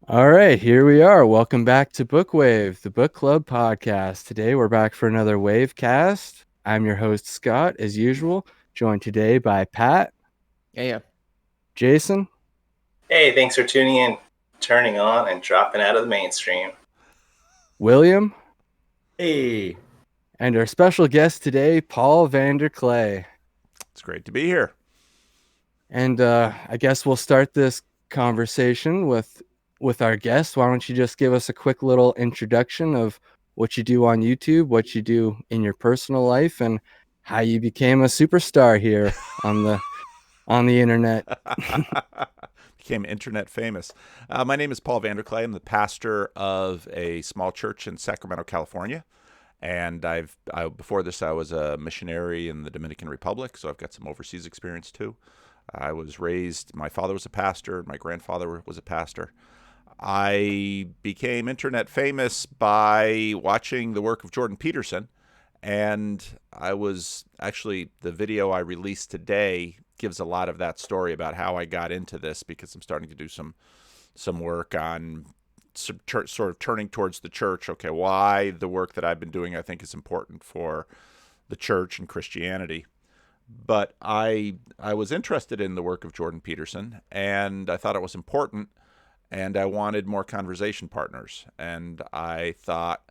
All right, here we are. Welcome back to Book Wave, the book club podcast. Today we're back for another Wave cast. I'm your host, Scott, as usual, joined today by Pat, Yeah. Jason, Hey, thanks for tuning in, turning on, and dropping out of the mainstream. William, Hey. and our special guest today, Paul Vanderclay. It's great to be here. And I guess we'll start this conversation with our guest. Why don't you just give us a quick little introduction of what you do on YouTube, what you do in your personal life, and how you became a superstar here on the internet. Became internet famous. My name is Paul Vanderclay. I'm the pastor of a small church in Sacramento, California. And before this, I was a missionary in the Dominican Republic, so I've got some overseas experience too. I was raised, my father was a pastor, my grandfather was a pastor. I became internet famous by watching the work of Jordan Peterson. And I was actually, the video I released today gives a lot of that story about how I got into this, because I'm starting to do some work on sort of turning towards the church. Okay, why the work that I've been doing I think is important for the church and Christianity. But I was interested in the work of Jordan Peterson, and I thought it was important, and I wanted more conversation partners. And I thought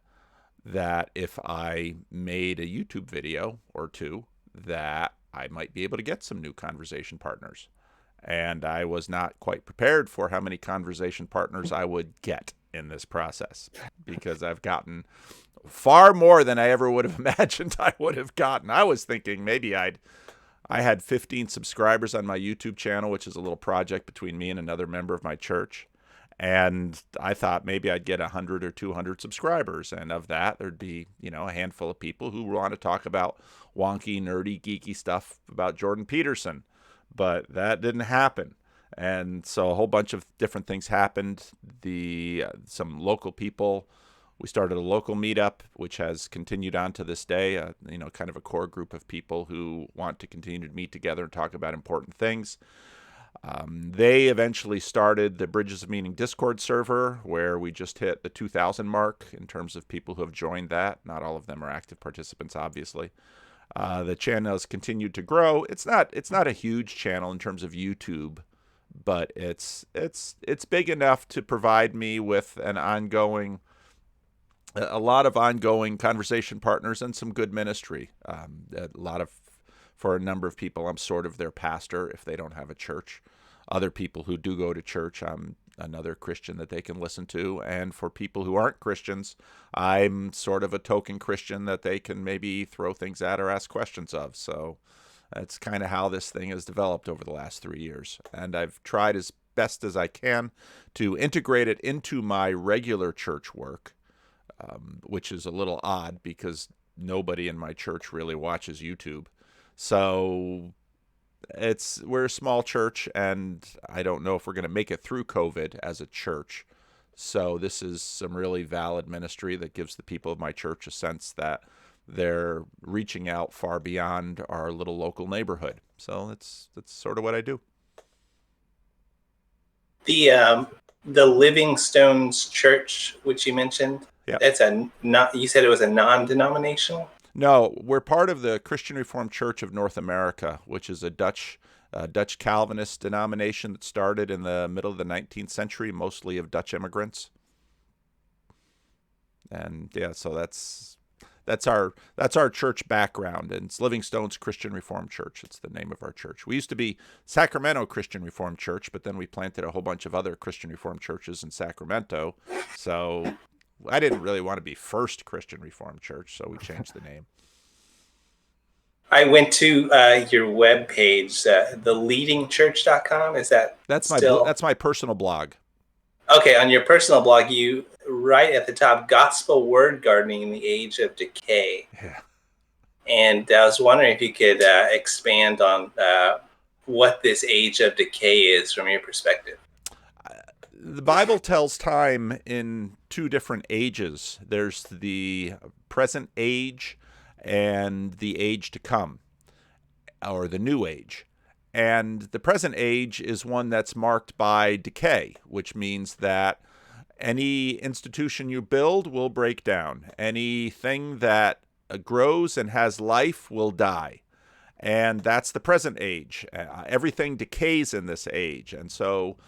that if I made a YouTube video or two, that I might be able to get some new conversation partners. And I was not quite prepared for how many conversation partners I would get in this process, because I've gotten far more than I ever would have imagined I would have gotten. I was thinking maybe I had 15 subscribers on my YouTube channel, which is a little project between me and another member of my church. And I thought maybe I'd get 100 or 200 subscribers. And of that, there'd be, a handful of people who want to talk about wonky, nerdy, geeky stuff about Jordan Peterson. But that didn't happen. And so a whole bunch of different things happened. Some local people, we started a local meetup, which has continued on to this day, kind of a core group of people who want to continue to meet together and talk about important things. They eventually started the Bridges of Meaning Discord server, where we just hit the 2,000 mark in terms of people who have joined that. Not all of them are active participants, obviously. The channel has continued to grow. It's not a huge channel in terms of YouTube, but it's big enough to provide me with a lot of ongoing conversation partners and some good ministry. For a number of people, I'm sort of their pastor if they don't have a church. Other people who do go to church, I'm another Christian that they can listen to. And for people who aren't Christians, I'm sort of a token Christian that they can maybe throw things at or ask questions of. So that's kind of how this thing has developed over the last 3 years. And I've tried as best as I can to integrate it into my regular church work, which is a little odd because nobody in my church really watches YouTube. So we're a small church, and I don't know if we're going to make it through COVID as a church. So this is some really valid ministry that gives the people of my church a sense that they're reaching out far beyond our little local neighborhood. So that's sort of what I do. The Living Stones Church, which you mentioned, Yeah. You said it was a non-denominational? No, we're part of the Christian Reformed Church of North America, which is a Dutch Calvinist denomination that started in the middle of the 19th century, mostly of Dutch immigrants. And yeah, so that's our church background, and it's Living Stones Christian Reformed Church. It's the name of our church. We used to be Sacramento Christian Reformed Church, but then we planted a whole bunch of other Christian Reformed churches in Sacramento. So I didn't really want to be First Christian Reformed Church, so we changed the name. I went to your webpage, theleadingchurch.com. Is that that's my personal blog? Okay, on your personal blog, you write at the top, gospel word gardening in the age of decay. Yeah. And I was wondering if you could expand on what this age of decay is from your perspective. The Bible tells time in two different ages. There's the present age and the age to come, or the new age. And the present age is one that's marked by decay, which means that Any institution you build will break down. Anything that grows and has life will die. And that's the present age. Everything decays in this age. And so,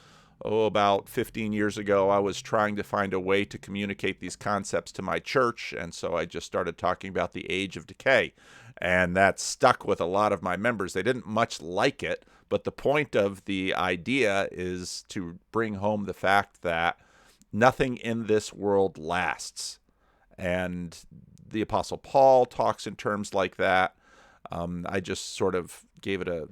about 15 years ago, I was trying to find a way to communicate these concepts to my church. And so I just started talking about the age of decay. And that stuck with a lot of my members. They didn't much like it, but the point of the idea is to bring home the fact that nothing in this world lasts. And the Apostle Paul talks in terms like that. I just sort of gave it a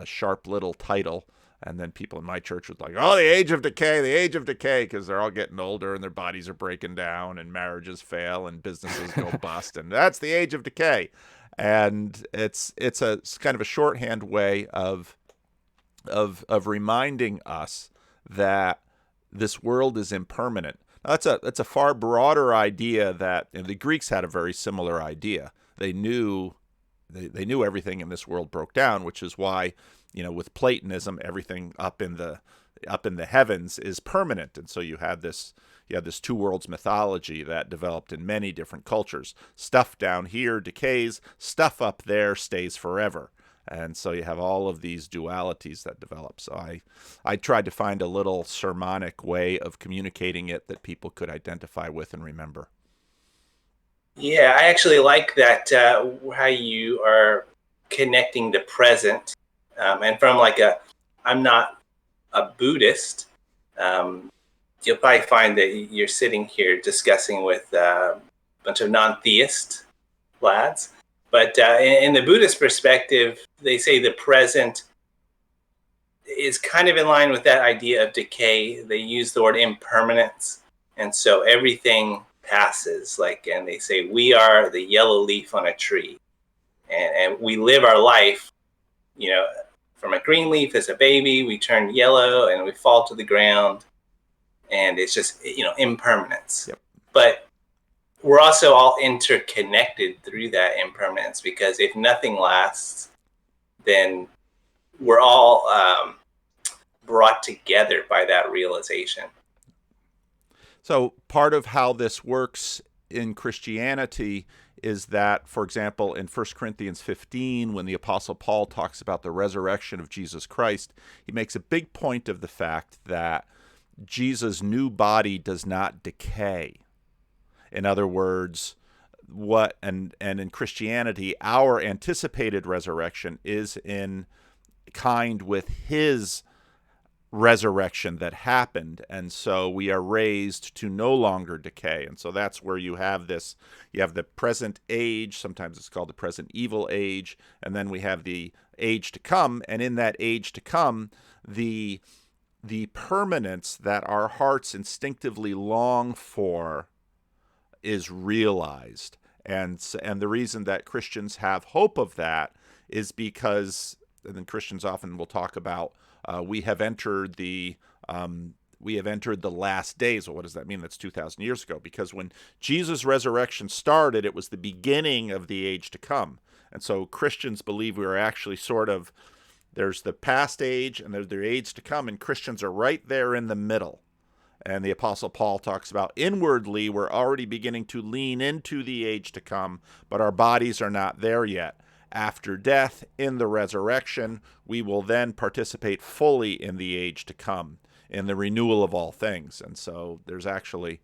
sharp little title, and then people in my church was like, "Oh, the age of decay," because they're all getting older and their bodies are breaking down and marriages fail and businesses go bust, and that's the age of decay. And it's kind of a shorthand way of reminding us that this world is impermanent. Now, that's a far broader idea that the Greeks had a very similar idea. They knew everything in this world broke down, which is why, with Platonism, everything up in the heavens is permanent. And so you had this two worlds mythology that developed in many different cultures. Stuff down here decays, stuff up there stays forever. And so you have all of these dualities that develop. So I tried to find a little sermonic way of communicating it that people could identify with and remember. Yeah, I actually like that, how you are connecting the present. And from I'm not a Buddhist, you'll probably find that you're sitting here discussing with a bunch of non-theist lads. But in the Buddhist perspective, they say the present is kind of in line with that idea of decay. They use the word impermanence. And so everything passes, and they say we are the yellow leaf on a tree. And we live our life, from a green leaf as a baby, we turn yellow and we fall to the ground. And it's just, impermanence. Yep. But we're also all interconnected through that impermanence, because if nothing lasts, then we're all brought together by that realization. So part of how this works in Christianity is that, for example, in 1 Corinthians 15, when the Apostle Paul talks about the resurrection of Jesus Christ, he makes a big point of the fact that Jesus' new body does not decay. In other words, and in Christianity, our anticipated resurrection is in kind with his resurrection that happened, and so we are raised to no longer decay. And so that's where you have the present age, sometimes it's called the present evil age, and then we have the age to come, and in that age to come, the permanence that our hearts instinctively long for is realized. And the reason that Christians have hope of that is because, and then Christians often will talk about, we have entered the last days. Well, what does that mean? That's 2,000 years ago. Because when Jesus' resurrection started, it was the beginning of the age to come. And so Christians believe we are actually there's the past age and there's the age to come, and Christians are right there in the middle. And the Apostle Paul talks about inwardly we're already beginning to lean into the age to come, but our bodies are not there yet. After death, in the resurrection, we will then participate fully in the age to come, in the renewal of all things. And so there's actually,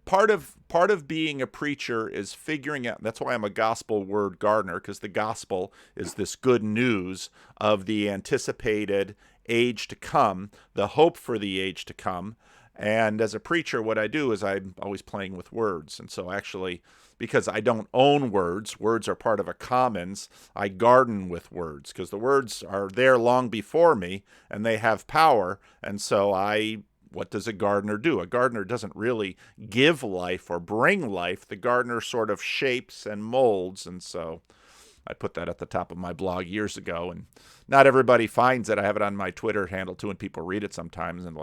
part of being a preacher is figuring out. That's why I'm a gospel word gardener, because the gospel is this good news of the anticipated age to come, the hope for the age to come. And as a preacher, what I do is I'm always playing with words. And so actually, because I don't own words are part of a commons, I garden with words, because the words are there long before me and they have power. And so what does a gardener do? A gardener doesn't really give life or bring life. The gardener sort of shapes and molds. And so I put that at the top of my blog years ago, and not everybody finds it. I have it on my Twitter handle too, and people read it sometimes and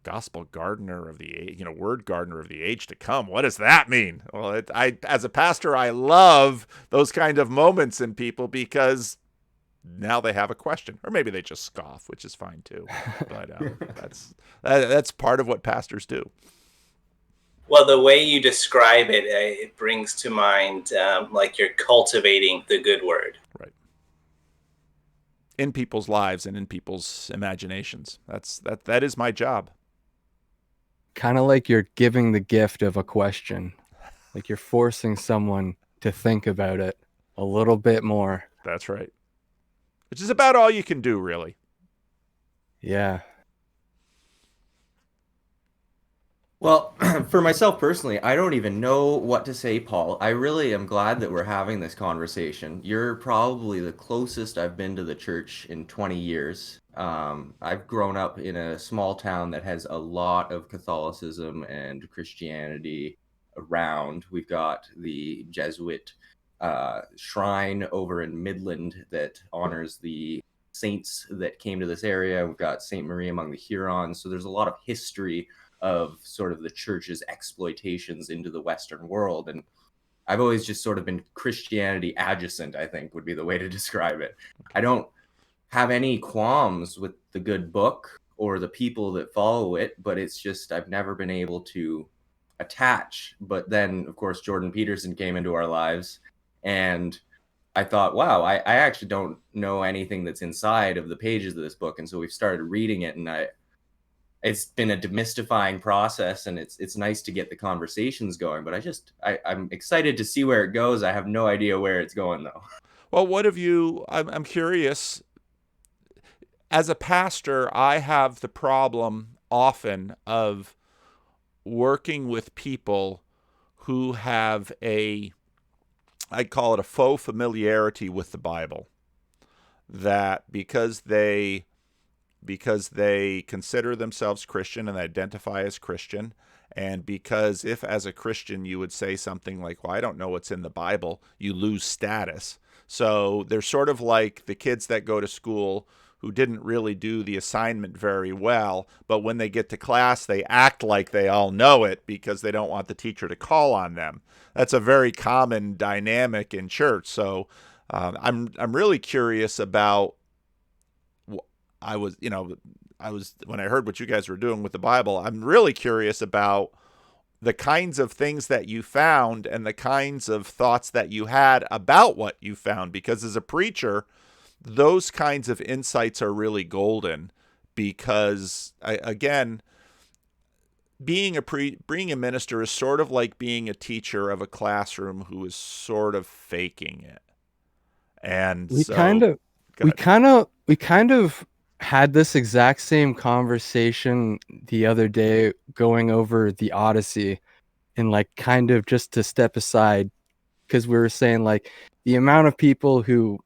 gospel gardener of the age, word gardener of the age to come. What does that mean? Well, as a pastor, I love those kind of moments in people, because now they have a question, or maybe they just scoff, which is fine too. But that's part of what pastors do. Well, the way you describe it, it brings to mind like you're cultivating the good word. Right. In people's lives and in people's imaginations. That is my job. Kind of like you're giving the gift of a question. Like you're forcing someone to think about it a little bit more. That's right. Which is about all you can do, really. Yeah. Well, for myself personally, I don't even know what to say, Paul. I really am glad that we're having this conversation. You're probably the closest I've been to the church in 20 years. I've grown up in a small town that has a lot of Catholicism and Christianity around. We've got the Jesuit shrine over in Midland that honors the saints that came to this area. We've got Saint Marie among the Hurons. So there's a lot of history of sort of the church's exploitations into the Western world. And I've always just sort of been Christianity adjacent, I think would be the way to describe it. I don't have any qualms with the good book or the people that follow it, but it's just I've never been able to attach. But then, of course, Jordan Peterson came into our lives, and I thought, wow, I actually don't know anything that's inside of the pages of this book. And so we've started reading it, and it's been a demystifying process, and it's nice to get the conversations going, but I'm excited to see where it goes. I have no idea where it's going though. Well, what have you, I'm curious, as a pastor, I have the problem often of working with people who have I'd call it a faux familiarity with the Bible, that because they consider themselves Christian and identify as Christian, and because if as a Christian you would say something like, well, I don't know what's in the Bible, you lose status. So they're sort of like the kids that go to school who didn't really do the assignment very well, but when they get to class, they act like they all know it because they don't want the teacher to call on them. That's a very common dynamic in church. So I'm really curious about, I was when I heard what you guys were doing with the Bible, I'm really curious about the kinds of things that you found and the kinds of thoughts that you had about what you found, because as a preacher, those kinds of insights are really golden, because again, being a minister is sort of like being a teacher of a classroom who is sort of faking it. And we kind of had this exact same conversation the other day going over the Odyssey, and like kind of just to step aside, because we were saying like the amount of people who,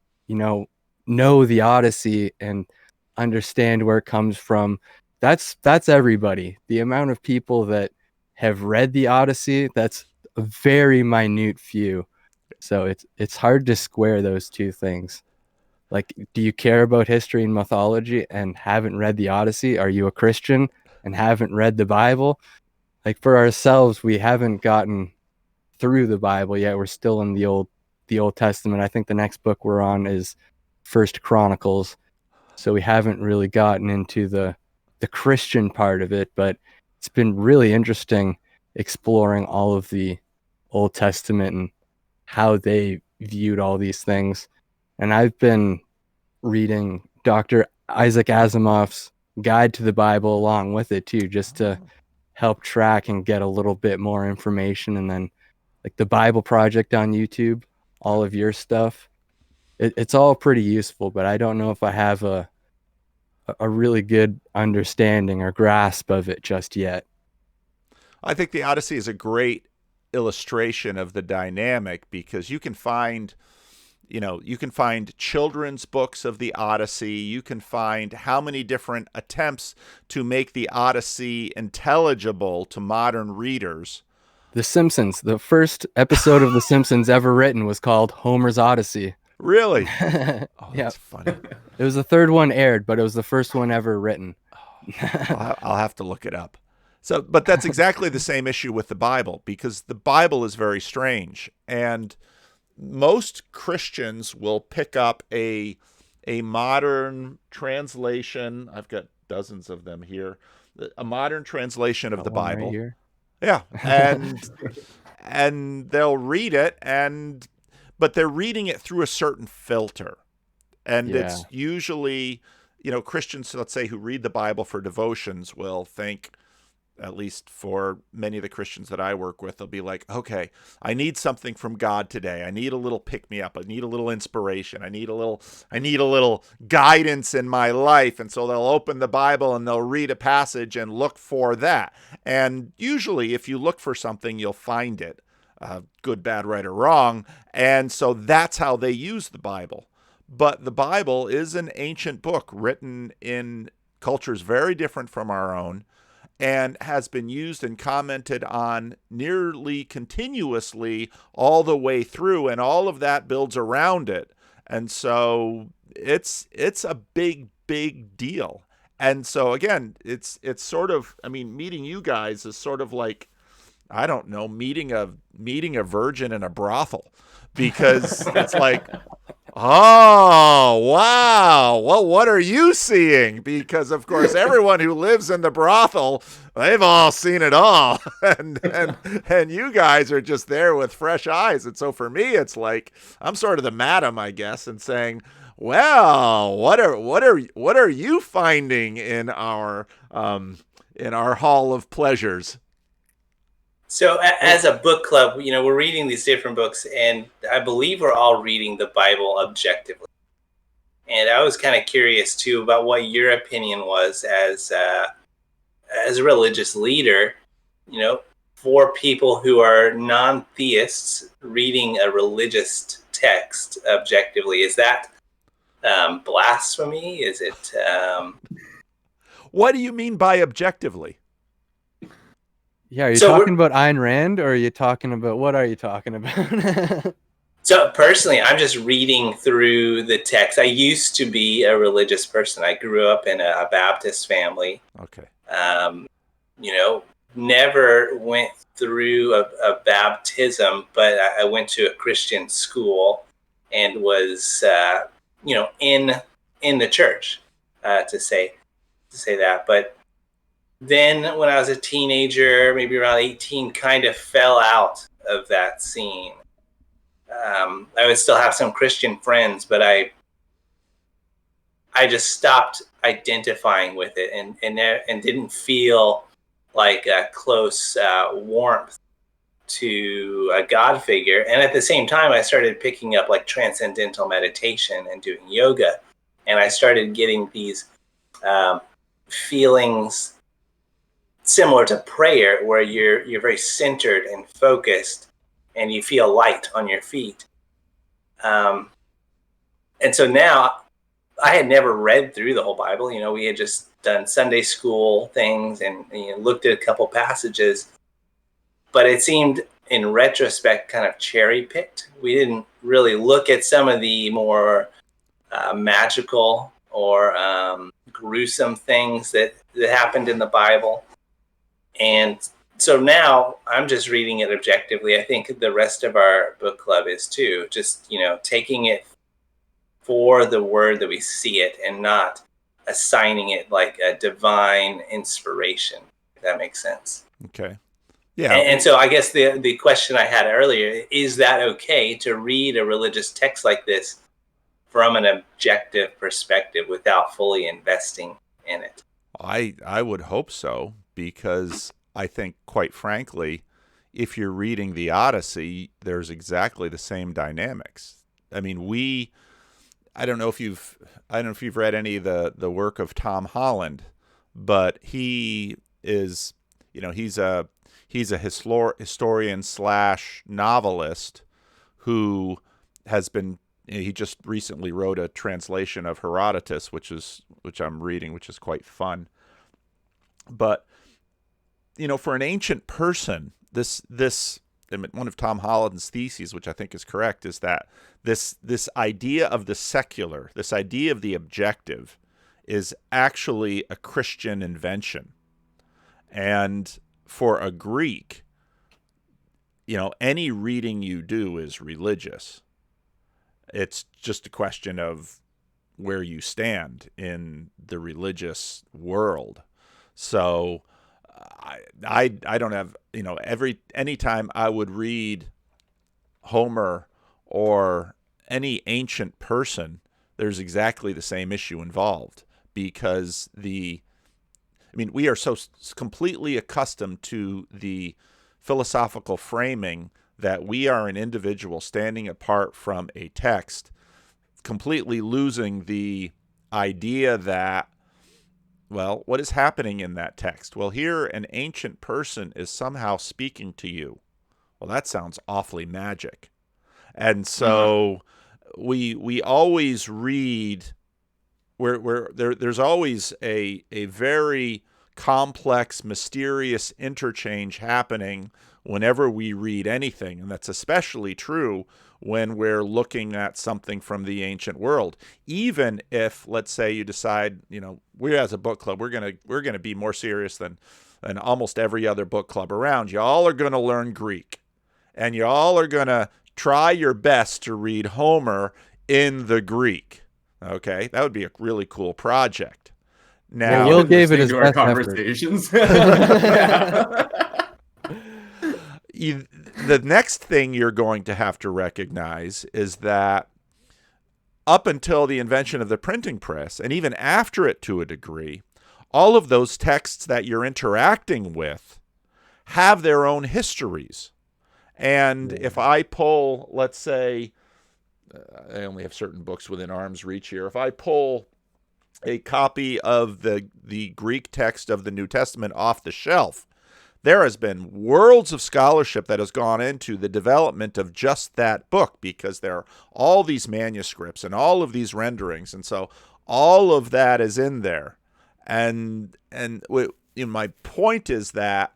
know the Odyssey and understand where it comes from, that's everybody. The amount of people that have read the Odyssey, that's a very minute few. So it's hard to square those two things. Like, do you care about history and mythology and haven't read the Odyssey? Are you a Christian and haven't read the Bible? Like, for ourselves, we haven't gotten through the Bible yet. We're still in the Old Testament. I think the next book we're on is First Chronicles. So we haven't really gotten into the Christian part of it, but it's been really interesting exploring all of the Old Testament and how they viewed all these things. And I've been reading Dr. Isaac Asimov's Guide to the Bible along with it too, just to help track and get a little bit more information. And then like the Bible Project on YouTube, all of your stuff, it's all pretty useful, but I don't know if I have a really good understanding or grasp of it just yet. I think the Odyssey is a great illustration of the dynamic, because you can find children's books of the Odyssey. You can find how many different attempts to make the Odyssey intelligible to modern readers. The Simpsons, the first episode of The Simpsons ever written was called Homer's Odyssey. Really? Oh, that's funny. It was the third one aired, but it was the first one ever written. I'll have to look it up. So, but that's exactly the same issue with the Bible, because the Bible is very strange, and most Christians will pick up a a modern translation. I've got dozens of them here. A modern translation of Got the one right Bible. here. Yeah, and they'll read it, but they're reading it through a certain filter. And Yeah. it's usually, Christians, let's say, who read the Bible for devotions will think, at least for many of the Christians that I work with, they'll be like, okay, I need something from God today. I need a little pick me up. I need a little inspiration. I need a little guidance in my life. And so they'll open the Bible and they'll read a passage and look for that. And usually if you look for something, you'll find it, good, bad, right, or wrong. And so that's how they use the Bible. But the Bible is an ancient book written in cultures very different from our own, and has been used and commented on nearly continuously all the way through, and all of that builds around it. And so it's a big deal. And so again, it's sort of, I mean, meeting you guys is sort of like, I don't know, meeting a virgin in a brothel, because it's like, oh, wow. Well, what are you seeing? Because, of course, everyone who lives in the brothel, they've all seen it all. And you guys are just there with fresh eyes. And so for me, it's like I'm sort of the madam, I guess, and saying, well, what are you finding in our hall of pleasures? So as a book club, we're reading these different books, and I believe we're all reading the Bible objectively. And I was kind of curious too about what your opinion was as a religious leader, for people who are non-theists reading a religious text objectively. Is that blasphemy? Is it? What do you mean by objectively? Yeah, are you talking about Ayn Rand, or are you talking about, what are you talking about? So personally, I'm just reading through the text. I used to be a religious person. I grew up in a Baptist family. Okay. Never went through a baptism, but I went to a Christian school and was, in the church, to say that. But then when I was a teenager, maybe around 18, kind of fell out of that scene. I would still have some Christian friends, but I just stopped identifying with it and didn't feel like a close warmth to a God figure. And at the same time, I started picking up like transcendental meditation and doing yoga. And I started getting these feelings similar to prayer, where you're very centered and focused, and you feel light on your feet. And so now, I had never read through the whole Bible. We had just done Sunday school things and looked at a couple passages, but it seemed in retrospect kind of cherry picked. We didn't really look at some of the more magical or gruesome things that happened in the Bible. And so now I'm just reading it objectively. I think the rest of our book club is too, just, taking it for the word that we see it and not assigning it like a divine inspiration, if that makes sense. Okay. Yeah. And so I guess the question I had earlier, is that okay to read a religious text like this from an objective perspective without fully investing in it? I would hope so, because I think, quite frankly, if you're reading the Odyssey, there's exactly the same dynamics. I mean, I don't know if you've read any of the work of Tom Holland, but he is, he's a historian / novelist who has been, he just recently wrote a translation of Herodotus, which I'm reading, which is quite fun. But for an ancient person, this one of Tom Holland's theses, which I think is correct, is that this idea of the secular, this idea of the objective, is actually a Christian invention. And for a Greek, any reading you do is religious. It's just a question of where you stand in the religious world. So I don't have, anytime I would read Homer or any ancient person, there's exactly the same issue involved, because we are so completely accustomed to the philosophical framing that we are an individual standing apart from a text, completely losing the idea that, well, what is happening in that text? Well, here an ancient person is somehow speaking to you. Well, that sounds awfully magic. And so we always read where there's always a very complex, mysterious interchange happening whenever we read anything. And that's especially true when we're looking at something from the ancient world. Even if, let's say, you decide, we as a book club, we're gonna be more serious than almost every other book club around. Y'all are gonna learn Greek, and y'all are gonna try your best to read Homer in the Greek. Okay, that would be a really cool project. Now, Will gave it his best conversations. The next thing you're going to have to recognize is that up until the invention of the printing press, and even after it to a degree, all of those texts that you're interacting with have their own histories. And if I pull, let's say, I only have certain books within arm's reach here. If I pull a copy of the Greek text of the New Testament off the shelf, there has been worlds of scholarship that has gone into the development of just that book, because there are all these manuscripts and all of these renderings, and so all of that is in there. And my point is that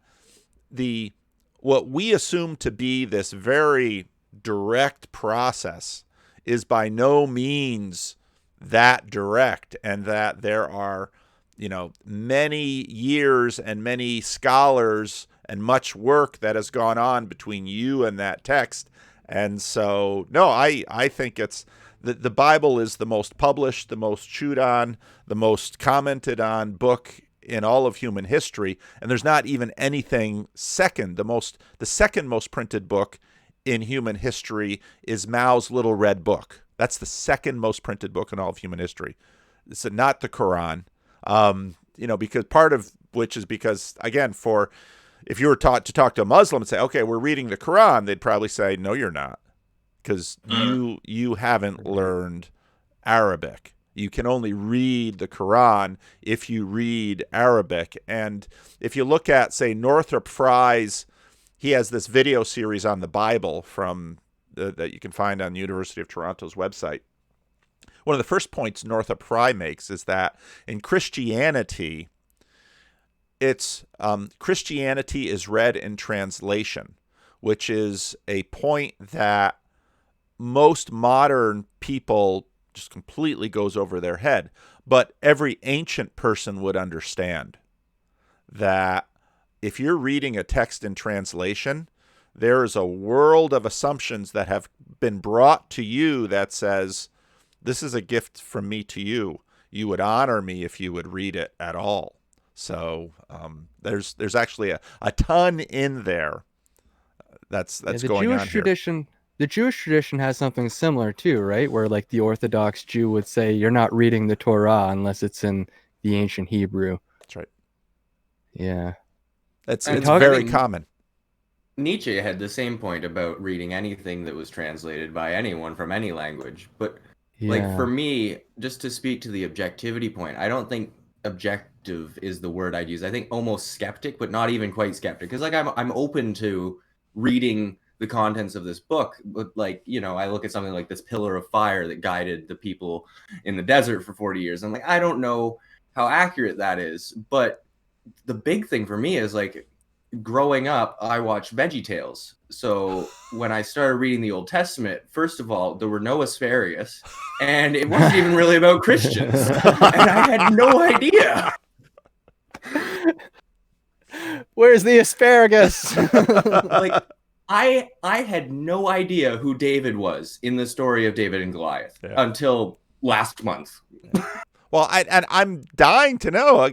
what we assume to be this very direct process is by no means that direct, and that there are many years and many scholars and much work that has gone on between you and that text. And so, no, I think it's the Bible is the most published, the most chewed on, the most commented on book in all of human history. And there's not even anything second. The second most printed book in human history is Mao's Little Red Book. That's the second most printed book in all of human history. It's not the Quran. Because part of which is because, again, if you were taught to talk to a Muslim and say, okay, we're reading the Quran, they'd probably say, no, you're not, because you haven't learned Arabic. You can only read the Quran if you read Arabic. And if you look at, say, Northrop Frye's, he has this video series on the Bible that you can find on the University of Toronto's website. One of the first points Northrop Frye makes is that in Christianity, Christianity is read in translation, which is a point that most modern people just completely goes over their head. But every ancient person would understand that if you're reading a text in translation, there is a world of assumptions that have been brought to you that says, this is a gift from me to you. You would honor me if you would read it at all. So there's actually a ton in there that's going on here. The Jewish tradition has something similar too, right? Where like the Orthodox Jew would say, you're not reading the Torah unless it's in the ancient Hebrew. That's right. Yeah. It's very common. Nietzsche had the same point about reading anything that was translated by anyone from any language. But for me, just to speak to the objectivity point, I don't think objective is the word I'd use. I think almost skeptic, but not even quite skeptic. Because I'm open to reading the contents of this book, but I look at something like this pillar of fire that guided the people in the desert for 40 years. I'm like, I don't know how accurate that is. But the big thing for me is growing up, I watched VeggieTales. So when I started reading the Old Testament, first of all, there were no asparagus, and it wasn't even really about Christians. And I had no idea. Where's the asparagus? I had no idea who David was in the story of David and Goliath until last month. Well, I'm dying to know.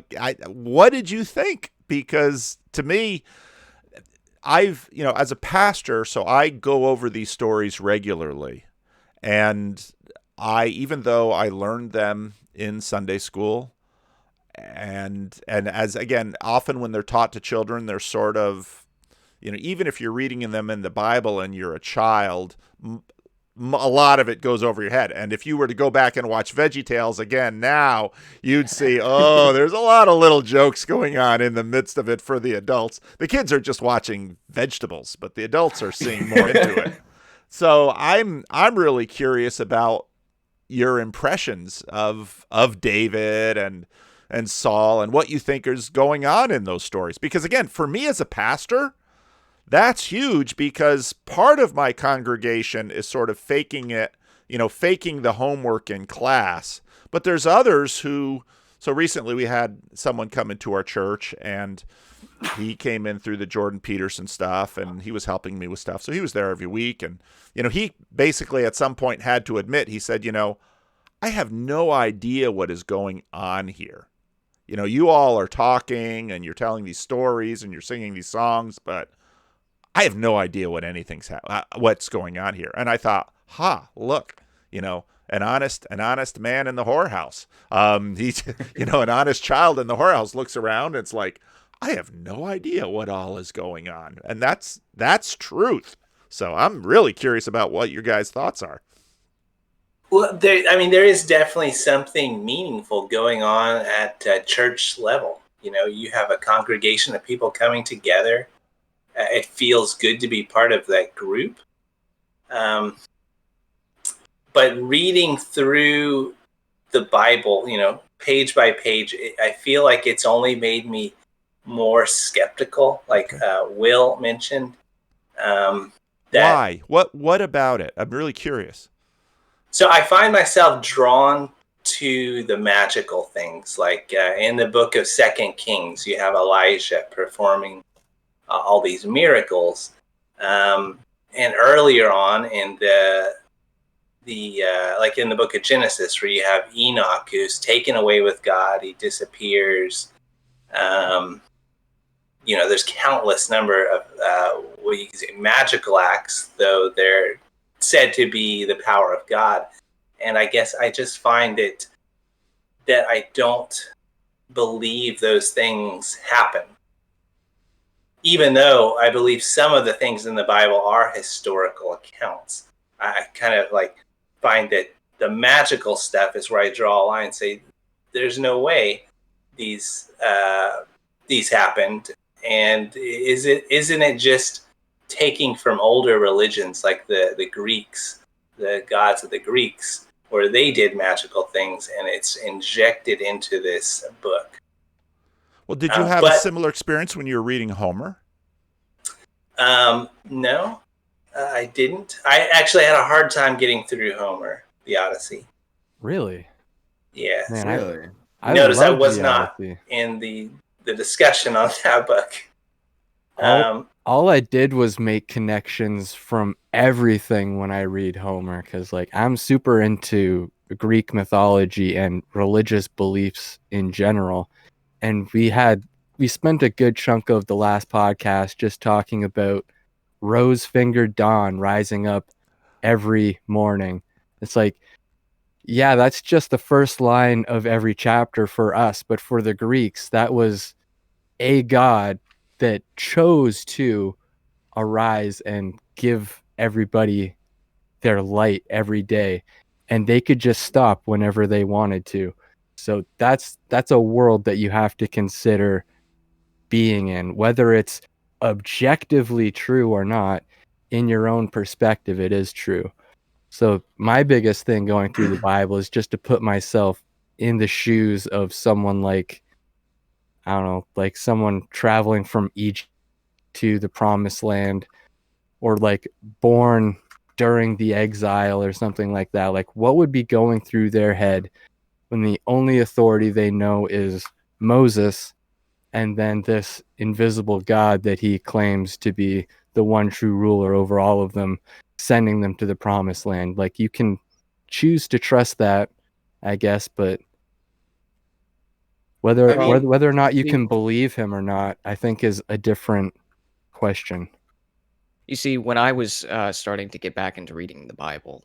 What did you think? Because to me, as a pastor, so I go over these stories regularly, and even though I learned them in Sunday school, and as again, often when they're taught to children, they're sort of, even if you're reading them in the Bible and you're a child, a lot of it goes over your head. And if you were to go back and watch VeggieTales again now, you'd see, there's a lot of little jokes going on in the midst of it for the adults. The kids are just watching vegetables, but the adults are seeing more into it. So I'm really curious about your impressions of David and Saul and what you think is going on in those stories. Because again, for me as a pastor, that's huge, because part of my congregation is sort of faking it, faking the homework in class. But there's others who, so recently we had someone come into our church, and he came in through the Jordan Peterson stuff, and he was helping me with stuff. So he was there every week. And, he basically at some point had to admit, he said, I have no idea what is going on here. You all are talking and you're telling these stories and you're singing these songs, but I have no idea what what's going on here. And I thought, look, an honest man in the whorehouse. He's, an honest child in the whorehouse looks around. And it's like, I have no idea what all is going on. And that's truth. So I'm really curious about what your guys' thoughts are. Well, there is definitely something meaningful going on at church level. You have a congregation of people coming together. It feels good to be part of that group. But reading through the Bible, page by page, I feel like it's only made me more skeptical, like Will mentioned. Why? What about it? I'm really curious. So I find myself drawn to the magical things, like in the book of 2 Kings, you have Elijah performing all these miracles, and earlier on in the like in the book of Genesis, where you have Enoch who's taken away with God, he disappears. There's countless number of what you can say magical acts, though they're said to be the power of God. And I guess I just find it that I don't believe those things happen, even though I believe some of the things in the Bible are historical accounts. I kind of find that the magical stuff is where I draw a line and say, there's no way these happened. And isn't it just taking from older religions like the Greeks, the gods of the Greeks, where they did magical things, and it's injected into this book? Well, did you have a similar experience when you were reading Homer? No, I didn't. I actually had a hard time getting through Homer, the Odyssey. Really? Yeah. Man, Really? Notice I was the not Odyssey. in the discussion on that book. All I did was make connections from everything when I read Homer, because I'm super into Greek mythology and religious beliefs in general. And we spent a good chunk of the last podcast just talking about rose-fingered dawn rising up every morning. It's yeah, that's just the first line of every chapter for us, but for the Greeks, that was a god that chose to arise and give everybody their light every day, and they could just stop whenever they wanted to. So that's a world that you have to consider being in, whether it's objectively true or not. In your own perspective, it is true. So my biggest thing going through the Bible is just to put myself in the shoes of someone I don't know, someone traveling from Egypt to the promised land, or born during the exile or something like that. What would be going through their head when the only authority they know is Moses, and then this invisible God that he claims to be the one true ruler over all of them, sending them to the promised land? You can choose to trust that, I guess, but I mean, whether or not you see, can believe him or not, I think is a different question. you see, when I was starting to get back into reading the Bible,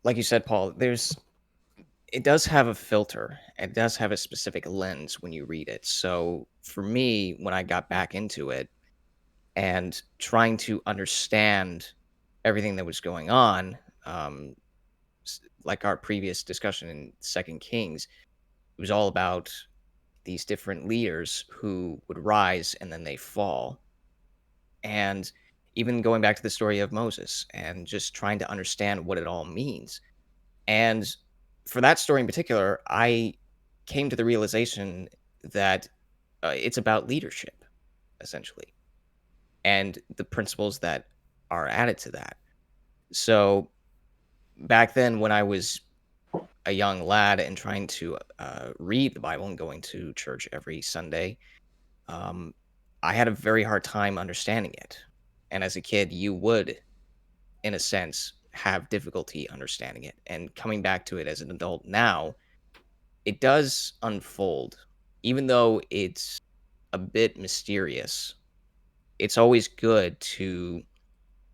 like you said, Paul, it does have a filter. It does have a specific lens when you read it. So for me, when I got back into it and trying to understand everything that was going on, um, like our previous discussion in Second Kings, it was all about these different leaders who would rise and then they fall. And even going back to the story of Moses and just trying to understand what it all means. And for that story in particular, I came to the realization that it's about leadership, essentially, and the principles that are added to that. So back then, when I was a young lad and trying to read the Bible and going to church every Sunday, um, I had a very hard time understanding it. And as a kid, you would, in a sense, have difficulty understanding it. And coming back to it as an adult now, it does unfold, even though it's a bit mysterious. It's always good to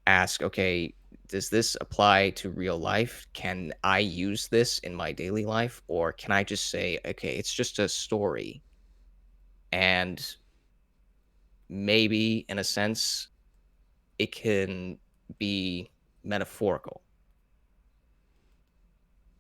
ask, okay, does this apply to real life? Can I use this in my daily life? Or can I just say, okay, it's just a story? And maybe, in a sense, it can be metaphorical.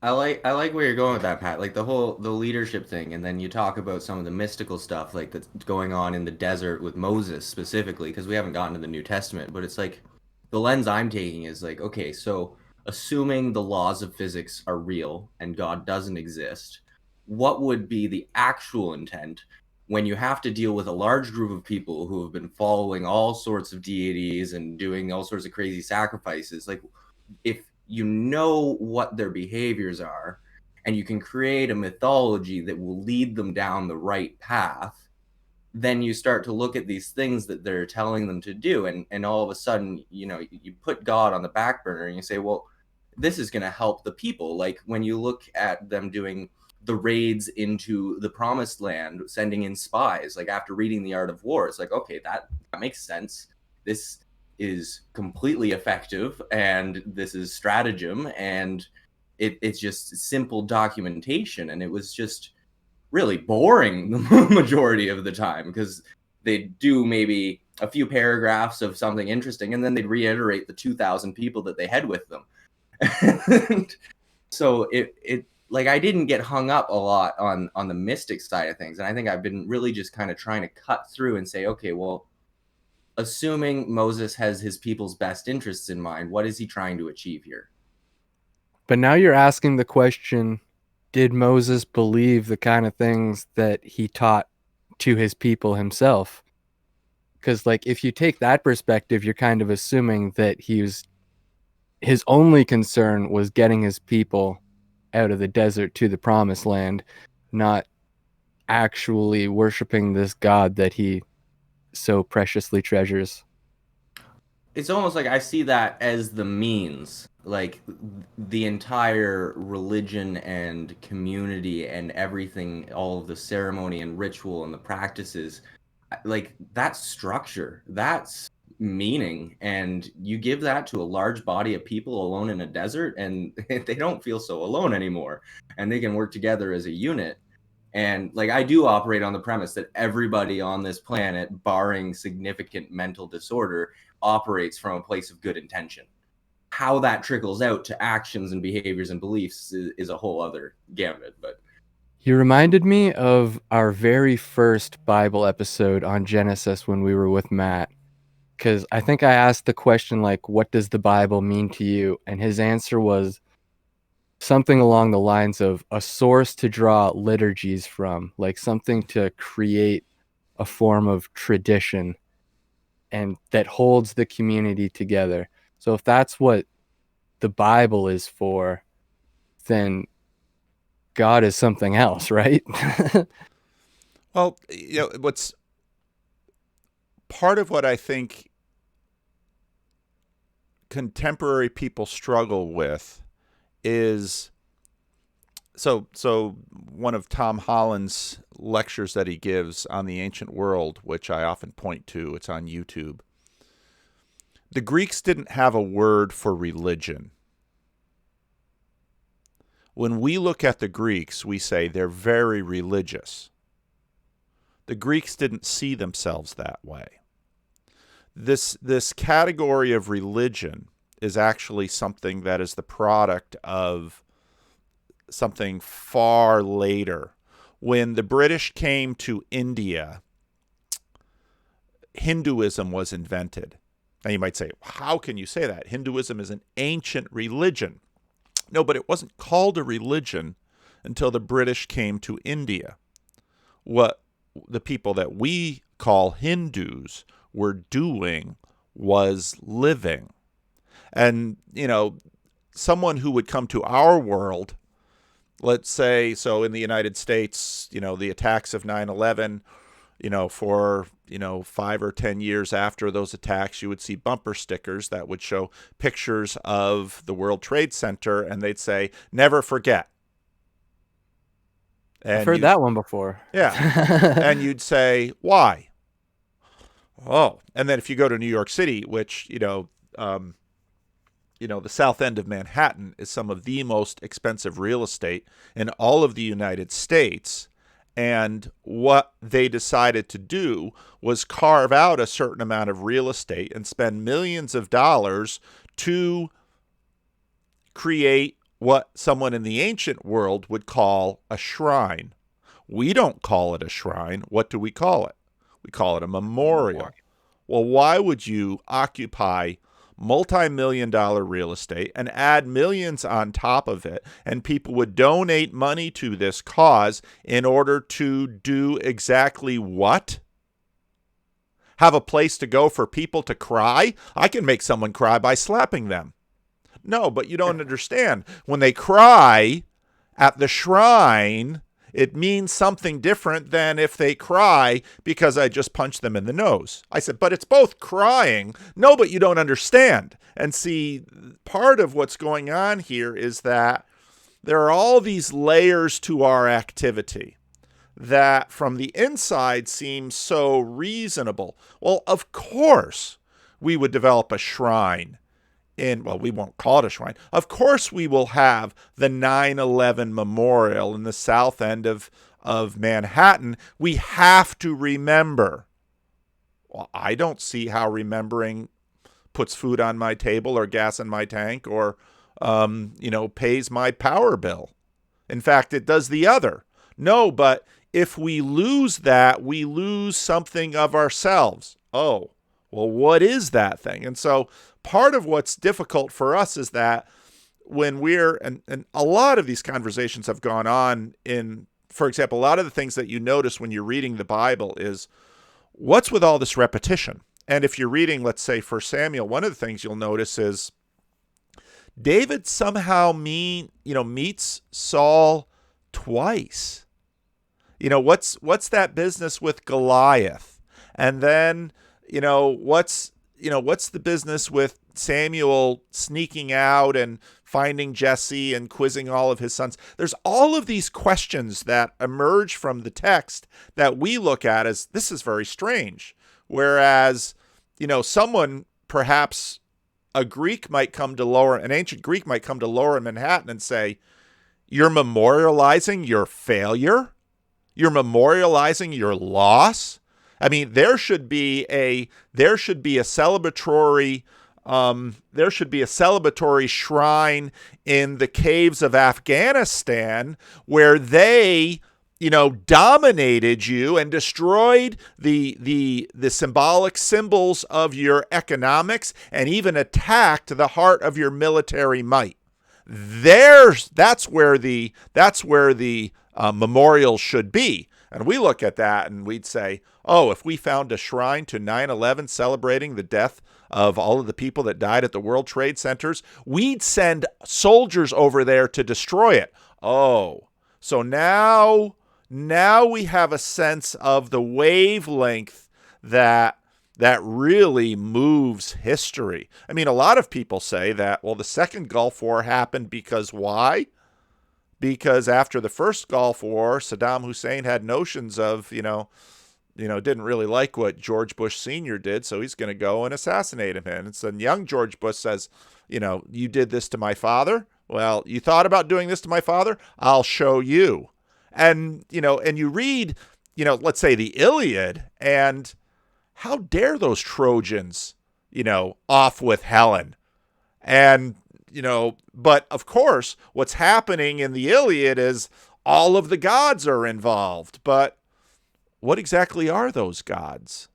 I like where you're going with that, Pat. Like the leadership thing, and then you talk about some of the mystical stuff like that's going on in the desert with Moses specifically, because we haven't gotten to the New Testament, but it's like the lens I'm taking is like, okay, so assuming the laws of physics are real and God doesn't exist, what would be the actual intent when you have to deal with a large group of people who have been following all sorts of deities and doing all sorts of crazy sacrifices? Like, if you know what their behaviors are and you can create a mythology that will lead them down the right path, then you start to look at these things that they're telling them to do, and all of a sudden, you know, you put God on the back burner and you say, well, this is going to help the people. Like when you look at them doing the raids into the promised land, sending in spies, like after reading The Art of War, it's like, okay, that makes sense. This is completely effective, and this is stratagem, and it's just simple documentation. And it was just really boring the majority of the time, because they'd do maybe a few paragraphs of something interesting and then they'd reiterate the 2,000 people that they had with them. So it like, I didn't get hung up a lot on the mystic side of things, and I think I've been really just kind of trying to cut through and say, okay, well, assuming Moses has his people's best interests in mind, what is he trying to achieve here? But now you're asking the question, did Moses believe the kind of things that he taught to his people himself? Because, like, if you take that perspective, you're kind of assuming that his only concern was getting his people out of the desert to the promised land, not actually worshiping this God that he so preciously treasures. It's almost like I see that as the means, like the entire religion and community and everything, all of the ceremony and ritual and the practices, like that's structure, that's meaning, and you give that to a large body of people alone in a desert, and they don't feel so alone anymore, and they can work together as a unit. And like, I do operate on the premise that everybody on this planet, barring significant mental disorder, operates from a place of good intention. How that trickles out to actions and behaviors and beliefs is a whole other gambit. But You reminded me of our very first Bible episode on Genesis when we were with Matt. Because I think I asked the question, like, what does the Bible mean to you? And his answer was something along the lines of a source to draw liturgies from, like something to create a form of tradition and that holds the community together. So if that's what the Bible is for, then God is something else, right? Well, you know, what's part of what I think contemporary people struggle with is So one of Tom Holland's lectures that he gives on the ancient world, which I often point to, it's on YouTube. The Greeks didn't have a word for religion. When we look at the Greeks, we say they're very religious. The Greeks didn't see themselves that way. This category of religion is actually something that is the product of something far later. When the British came to India, Hinduism was invented. Now you might say, how can you say that? Hinduism is an ancient religion. No, but it wasn't called a religion until the British came to India. What the people that we call Hindus were doing was living. And, someone who would come to our world, let's say, so in the United States, the attacks of 9/11, for, 5 or 10 years after those attacks, you would see bumper stickers that would show pictures of the World Trade Center, and they'd say, never forget. And I've heard that one before. Yeah. And you'd say, why? Oh, and then if you go to New York City, which, the south end of Manhattan is some of the most expensive real estate in all of the United States. And what they decided to do was carve out a certain amount of real estate and spend millions of dollars to create what someone in the ancient world would call a shrine. We don't call it a shrine. What do we call it? We call it a memorial. Well, why would you occupy multi-million-dollar real estate and add millions on top of it, and people would donate money to this cause in order to do exactly what? Have a place to go for people to cry? I can make someone cry by slapping them. No, but you don't understand. When they cry at the shrine, it means something different than if they cry because I just punched them in the nose. I said, but it's both crying. No, but you don't understand. And see, part of what's going on here is that there are all these layers to our activity that from the inside seem so reasonable. Well, of course, we would develop a shrine. We won't call it a shrine. Of course, we will have the 9/11 memorial in the south end of Manhattan. We have to remember. Well, I don't see how remembering puts food on my table or gas in my tank or, pays my power bill. In fact, it does the other. No, but if we lose that, we lose something of ourselves. Oh, well, what is that thing? And so part of what's difficult for us is that when and a lot of these conversations have gone on in, for example, a lot of the things that you notice when you're reading the Bible is what's with all this repetition? And if you're reading, let's say, 1 Samuel, one of the things you'll notice is David somehow meets Saul twice. What's that business with Goliath? And then, what's the business with Samuel sneaking out and finding Jesse and quizzing all of his sons? There's all of these questions that emerge from the text that we look at as, this is very strange. Whereas, someone, perhaps an ancient Greek might come to Lower Manhattan and say, you're memorializing your failure? You're memorializing your loss? I mean, there should be a celebratory shrine in the caves of Afghanistan where they, dominated you and destroyed the symbolic symbols of your economics and even attacked the heart of your military might. That's where the memorial should be. And we look at that and we'd say, oh, if we found a shrine to 9/11 celebrating the death of all of the people that died at the World Trade Centers, we'd send soldiers over there to destroy it. Oh, so now we have a sense of the wavelength that really moves history. I mean, a lot of people say that, well, the second Gulf War happened because why? because after the first Gulf War, Saddam Hussein had notions of, didn't really like what George Bush Sr. did, so he's going to go and assassinate him. And so young George Bush says, you did this to my father. Well, you thought about doing this to my father? I'll show you. And, and you read, let's say the Iliad, and how dare those Trojans, off with Helen. And, but of course, what's happening in the Iliad is all of the gods are involved. But what exactly are those gods?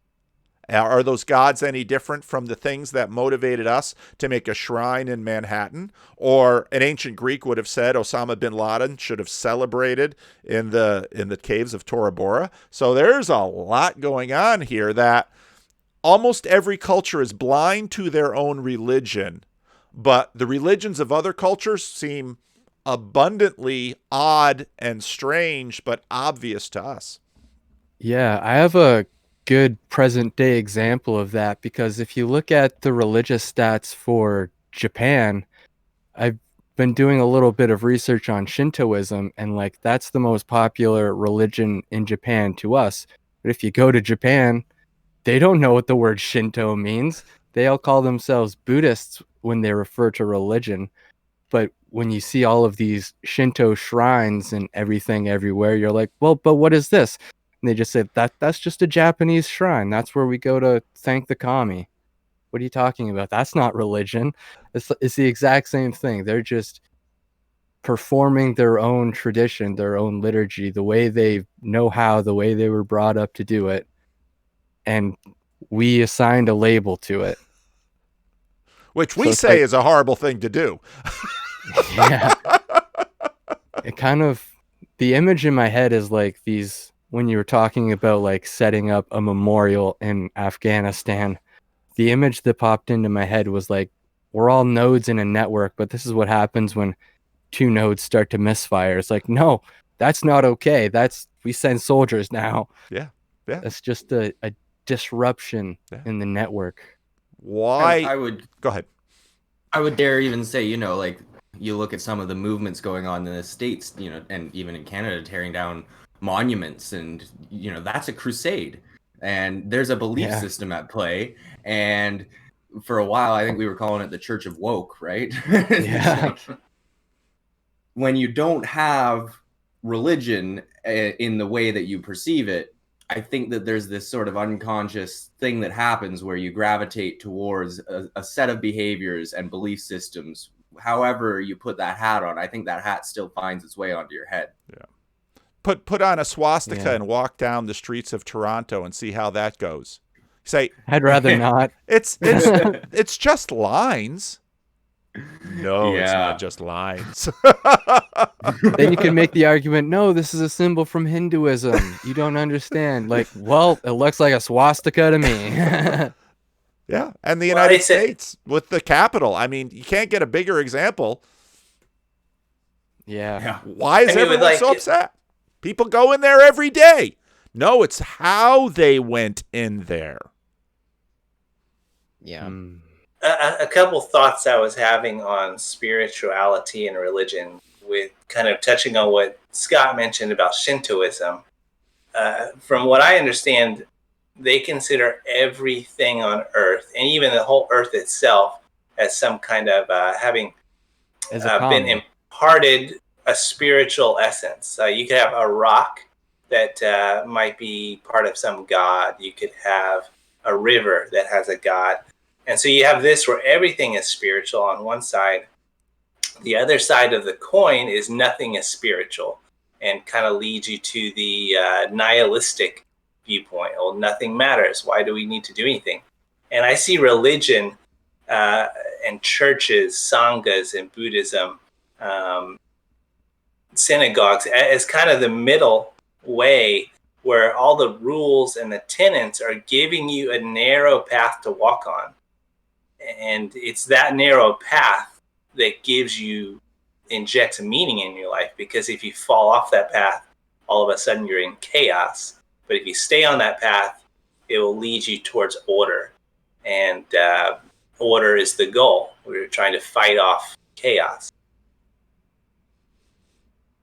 Are those gods any different from the things that motivated us to make a shrine in Manhattan? Or an ancient Greek would have said Osama bin Laden should have celebrated in the caves of Tora Bora. So there's a lot going on here that almost every culture is blind to their own religion, but the religions of other cultures seem abundantly odd and strange, but obvious to us. Yeah, I have a good present day example of that, because if you look at the religious stats for Japan, I've been doing a little bit of research on Shintoism, and like that's the most popular religion in Japan to us. But if you go to Japan, they don't know what the word Shinto means. They all call themselves Buddhists when they refer to religion. But when you see all of these Shinto shrines and everything everywhere, you're like, well, but what is this? And they just say, that's just a Japanese shrine. That's where we go to thank the kami. What are you talking about? That's not religion. It's the exact same thing. They're just performing their own tradition, their own liturgy, the way they know how, the way they were brought up to do it. And we assigned a label to it. Which we say like, is a horrible thing to do. Yeah. It kind of, the image in my head is like these, when you were talking about like setting up a memorial in Afghanistan, the image that popped into my head was like, we're all nodes in a network, but this is what happens when two nodes start to misfire. It's like, no, that's not okay. We send soldiers now. Yeah. That's just a disruption in the network. Why? Go ahead. I would dare even say, like you look at some of the movements going on in the States, and even in Canada, tearing down monuments, and that's a crusade, and there's a belief system at play. And for a while, I think we were calling it the Church of Woke, right? Yeah. When you don't have religion in the way that you perceive it, I think that there's this sort of unconscious thing that happens where you gravitate towards a set of behaviors and belief systems. However you put that hat on, I think that hat still finds its way onto your head. Yeah. Put on a swastika and walk down the streets of Toronto and see how that goes. Say, I'd rather not. It's just lines. No, it's not just lines. Then you can make the argument, no, this is a symbol from Hinduism. You don't understand. Like, well, it looks like a swastika to me. Yeah, and the United States with the Capitol. I mean, you can't get a bigger example. Yeah. Why is everyone so upset? People go in there every day. No, it's how they went in there. Yeah. A couple thoughts I was having on spirituality and religion, with kind of touching on what Scott mentioned about Shintoism. From what I understand, they consider everything on Earth, and even the whole Earth itself, as some kind of having been imparted a spiritual essence. You could have a rock that might be part of some god. You could have a river that has a god. And so you have this where everything is spiritual on one side. The other side of the coin is nothing is spiritual, and kind of leads you to the nihilistic viewpoint. Well, nothing matters. Why do we need to do anything? And I see religion and churches, sanghas in Buddhism, synagogues as kind of the middle way, where all the rules and the tenets are giving you a narrow path to walk on. And it's that narrow path that injects meaning in your life, because if you fall off that path, all of a sudden you're in chaos. But if you stay on that path, it will lead you towards order. And order is the goal. We're trying to fight off chaos.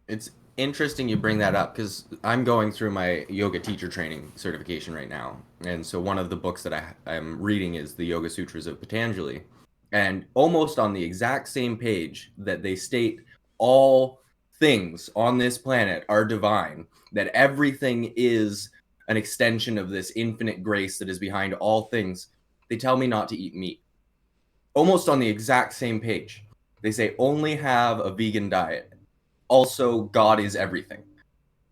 It's interesting you bring that up because I'm going through my yoga teacher training certification right now. And so one of the books that I'm reading is the Yoga Sutras of Patanjali. And almost on the exact same page that they state all things on this planet are divine, that everything is an extension of this infinite grace that is behind all things, they tell me not to eat meat. Almost on the exact same page. They say only have a vegan diet. Also, God is everything.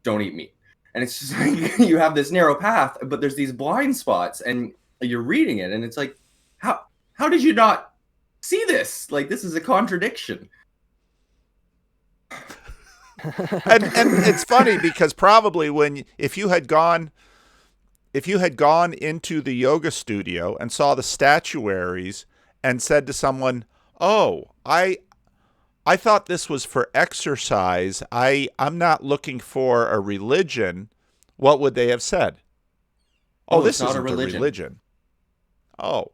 Don't eat meat. And it's just like you have this narrow path, but there's these blind spots, and you're reading it, and it's like, how did you not see this? Like, this is a contradiction. And it's funny because probably if you had gone into the yoga studio and saw the statuaries and said to someone, "Oh, I thought this was for exercise. I'm not looking for a religion," what would they have said? Oh, this isn't a religion. Oh,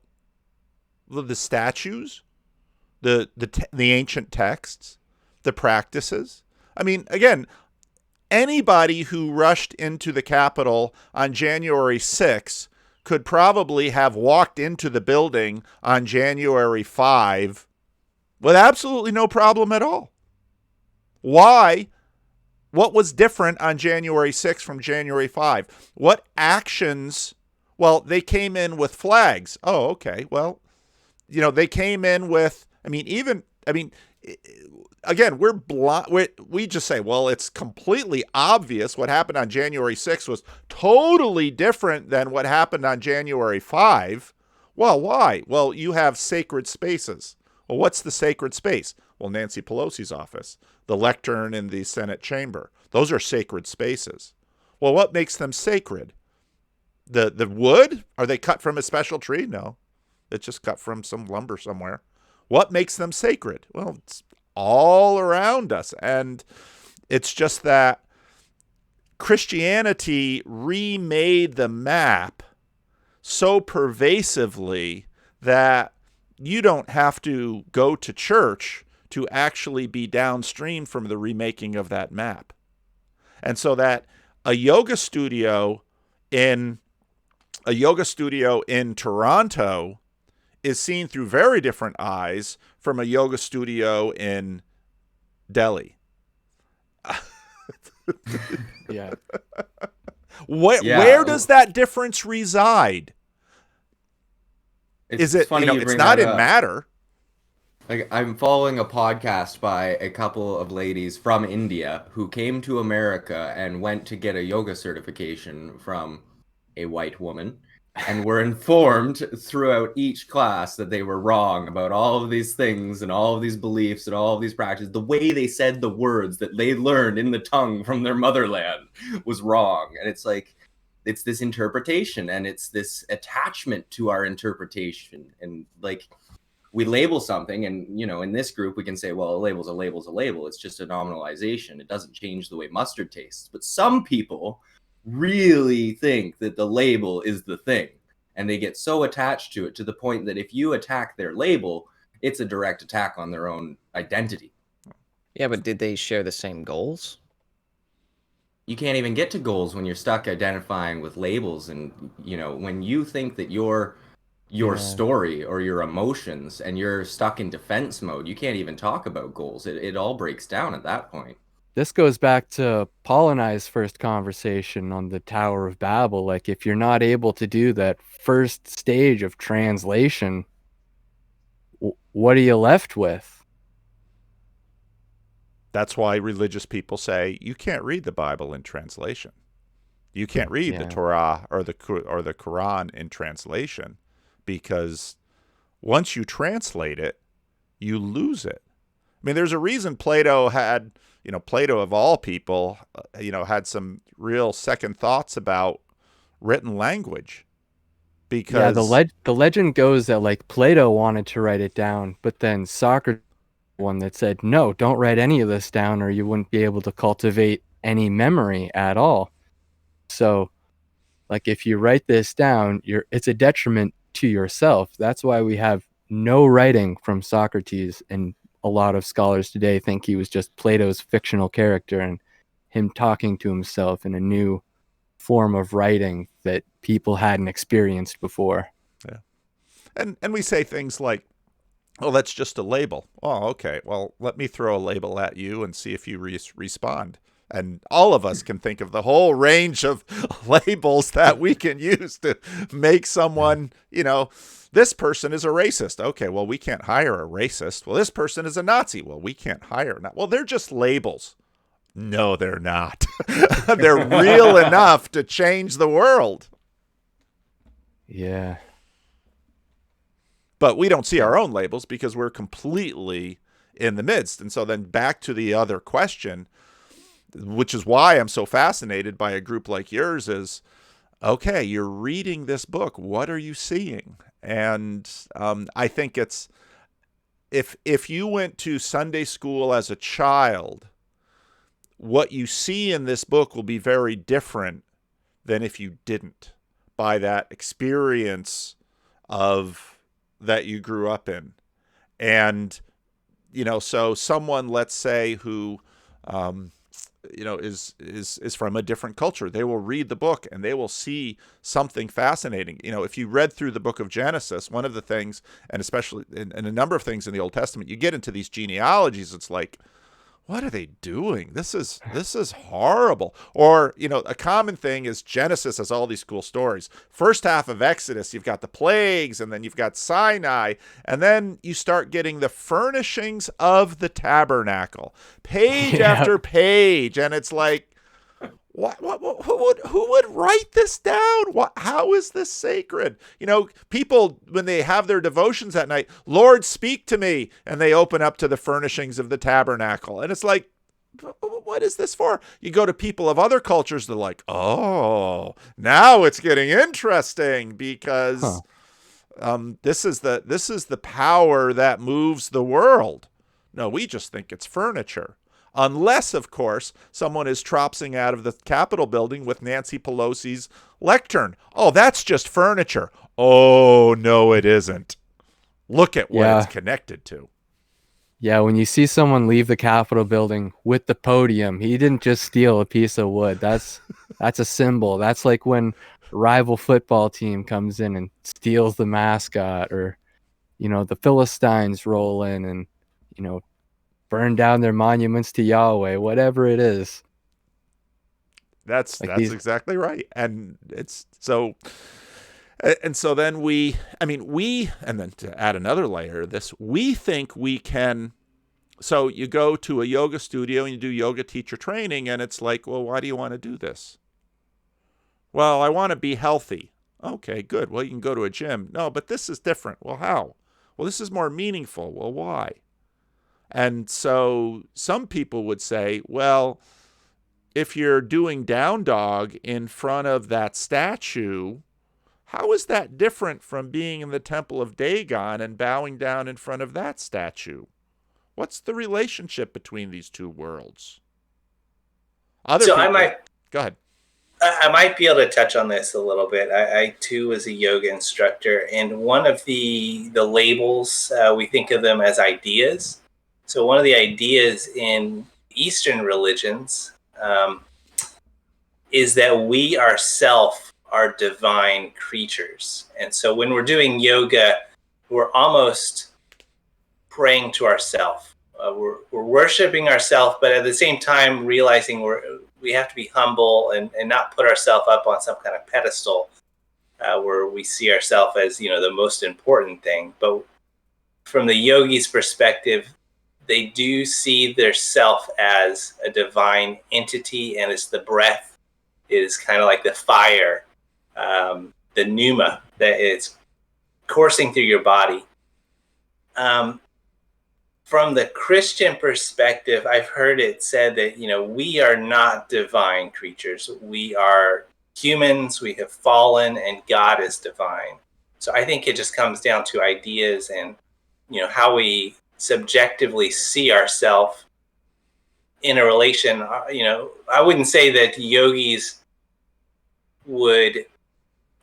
the statues, the ancient texts, the practices. I mean, again, anybody who rushed into the Capitol on January 6th could probably have walked into the building on January 5 with absolutely no problem at all. Why? What was different on January 6th from January 5? What actions? Well, they came in with flags. Oh, okay. Well, they came in with, again, we're blind. We just say, well, it's completely obvious what happened on January 6th was totally different than what happened on January 5. Well, why? Well, you have sacred spaces. Well, what's the sacred space? Well, Nancy Pelosi's office, the lectern in the Senate chamber. Those are sacred spaces. Well, what makes them sacred? The wood? Are they cut from a special tree? No. It's just cut from some lumber somewhere. What makes them sacred? Well, it's all around us. And it's just that Christianity remade the map so pervasively that you don't have to go to church to actually be downstream from the remaking of that map. And so that a yoga studio in Toronto is seen through very different eyes from a yoga studio in Delhi. Yeah. Where does that difference reside? Is it funny? It's not in matter. Like, I'm following a podcast by a couple of ladies from India who came to America and went to get a yoga certification from a white woman, and were informed throughout each class that they were wrong about all of these things and all of these beliefs and all of these practices. The way they said the words that they learned in the tongue from their motherland was wrong. And it's like, it's this interpretation, and it's this attachment to our interpretation. And like, we label something, and in this group we can say, well, a label's a label's a label. It's just a nominalization. It doesn't change the way mustard tastes. But some people really think that the label is the thing, and they get so attached to it to the point that if you attack their label, it's a direct attack on their own identity. Yeah, but did they share the same goals? You can't even get to goals when you're stuck identifying with labels. And when you think that your story or your emotions and you're stuck in defense mode, you can't even talk about goals. It all breaks down at that point. This goes back to Paul and I's first conversation on the Tower of Babel. Like, if you're not able to do that first stage of translation, what are you left with? That's why religious people say you can't read the Bible in translation. You can't read the Torah or the Quran in translation, because once you translate it, you lose it. I mean, there's a reason Plato had, Plato of all people, had some real second thoughts about written language. Because the legend goes that like Plato wanted to write it down, but then Socrates one that said, no, don't write any of this down, or you wouldn't be able to cultivate any memory at all. So, like, if you write this down, it's a detriment to yourself. That's why we have no writing from Socrates and a lot of scholars today think he was just Plato's fictional character and him talking to himself in a new form of writing that people hadn't experienced before. Yeah. And we say things like, oh, that's just a label. Oh, okay. Well, let me throw a label at you and see if you respond. And all of us can think of the whole range of labels that we can use to make someone, you know, this person is a racist. Okay, well, we can't hire a racist. Well, this person is a Nazi. Well, we can't hire a Nazi. Well, they're just labels. No, they're not. They're real enough to change the world. Yeah. But we don't see our own labels because we're completely in the midst. And so then back to the other question, which is why I'm so fascinated by a group like yours, is, okay, you're reading this book. What are you seeing? And I think it's, if you went to Sunday school as a child, what you see in this book will be very different than if you didn't, by that experience of that you grew up in. And, you know, so someone, let's say, who, you know, is from a different culture, they will read the book and they will see something fascinating. You know, if you read through the book of Genesis, one of the things, and especially in a number of things in the Old Testament, you get into these genealogies, it's like, what are they doing? This is horrible. Or, you know, a common thing is Genesis has all these cool stories. First half of Exodus, you've got the plagues, and then you've got Sinai, and then you start getting the furnishings of the tabernacle, page after page, and it's like, who would write this down? How is this sacred? You know, people, when they have their devotions at night, Lord, speak to me, and they open up to the furnishings of the tabernacle. And it's like, what is this for? You go to people of other cultures, they're like, oh, now it's getting interesting because this is the power that moves the world. No, we just think it's furniture. Unless, of course, someone is tropsing out of the Capitol building with Nancy Pelosi's lectern. Oh, that's just furniture. Oh, no, it isn't. Look at what it's connected to. Yeah, when you see someone leave the Capitol building with the podium, he didn't just steal a piece of wood. That's a symbol. That's like when a rival football team comes in and steals the mascot, or, you know, the Philistines roll in and, you know, burn down their monuments to Yahweh, whatever it is. That's exactly right. And it's so, and so then and then to add another layer of this, we think we can, so you go to a yoga studio and you do yoga teacher training, and it's like, well, why do you want to do this? Well, I want to be healthy. Okay, good. Well, you can go to a gym. No, but this is different. Well, how? Well, this is more meaningful. Well, why? And so some people would say, well, if you're doing down dog in front of that statue, how is that different from being in the temple of Dagon and bowing down in front of that statue? What's the relationship between these two worlds? Go ahead. I might be able to touch on this a little bit. I too was a yoga instructor, and one of the labels, we think of them as ideas. So one of the ideas in Eastern religions is that we ourselves are divine creatures. And so when we're doing yoga, we're almost praying to ourselves. We're worshiping ourselves, but at the same time realizing we have to be humble and not put ourselves up on some kind of pedestal where we see ourselves as, you know, the most important thing. But from the yogi's perspective, they do see their self as a divine entity, and it's the breath. It is kind of like the fire, the pneuma that is coursing through your body. From the Christian perspective, I've heard it said that, you know, we are not divine creatures. We are humans. We have fallen, and God is divine. So I think it just comes down to ideas and, you know, how we subjectively see ourselves in a relation. You know, I wouldn't say that yogis would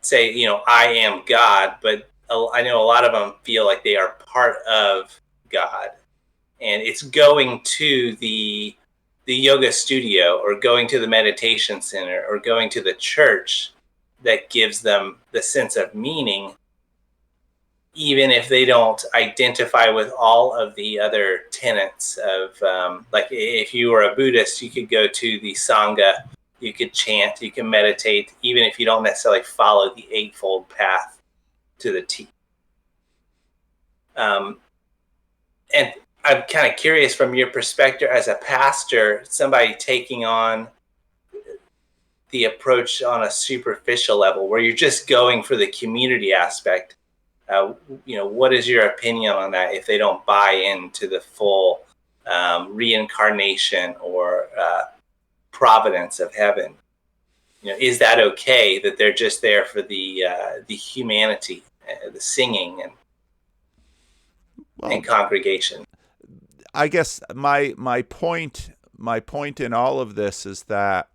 say, you know, I am God, but I know a lot of them feel like they are part of God. and it's going to the yoga studio or going to the meditation center or going to the church that gives them the sense of meaning, even if they don't identify with all of the other tenets of, like if you were a Buddhist, you could go to the Sangha, you could chant, you can meditate, even if you don't necessarily follow the Eightfold Path to the T. And I'm kind of curious from your perspective as a pastor, somebody taking on the approach on a superficial level where you're just going for the community aspect. What is your opinion on that if they don't buy into the full reincarnation or providence of heaven? Is that okay that they're just there for the humanity, the singing and congregation? I guess my point in all of this is that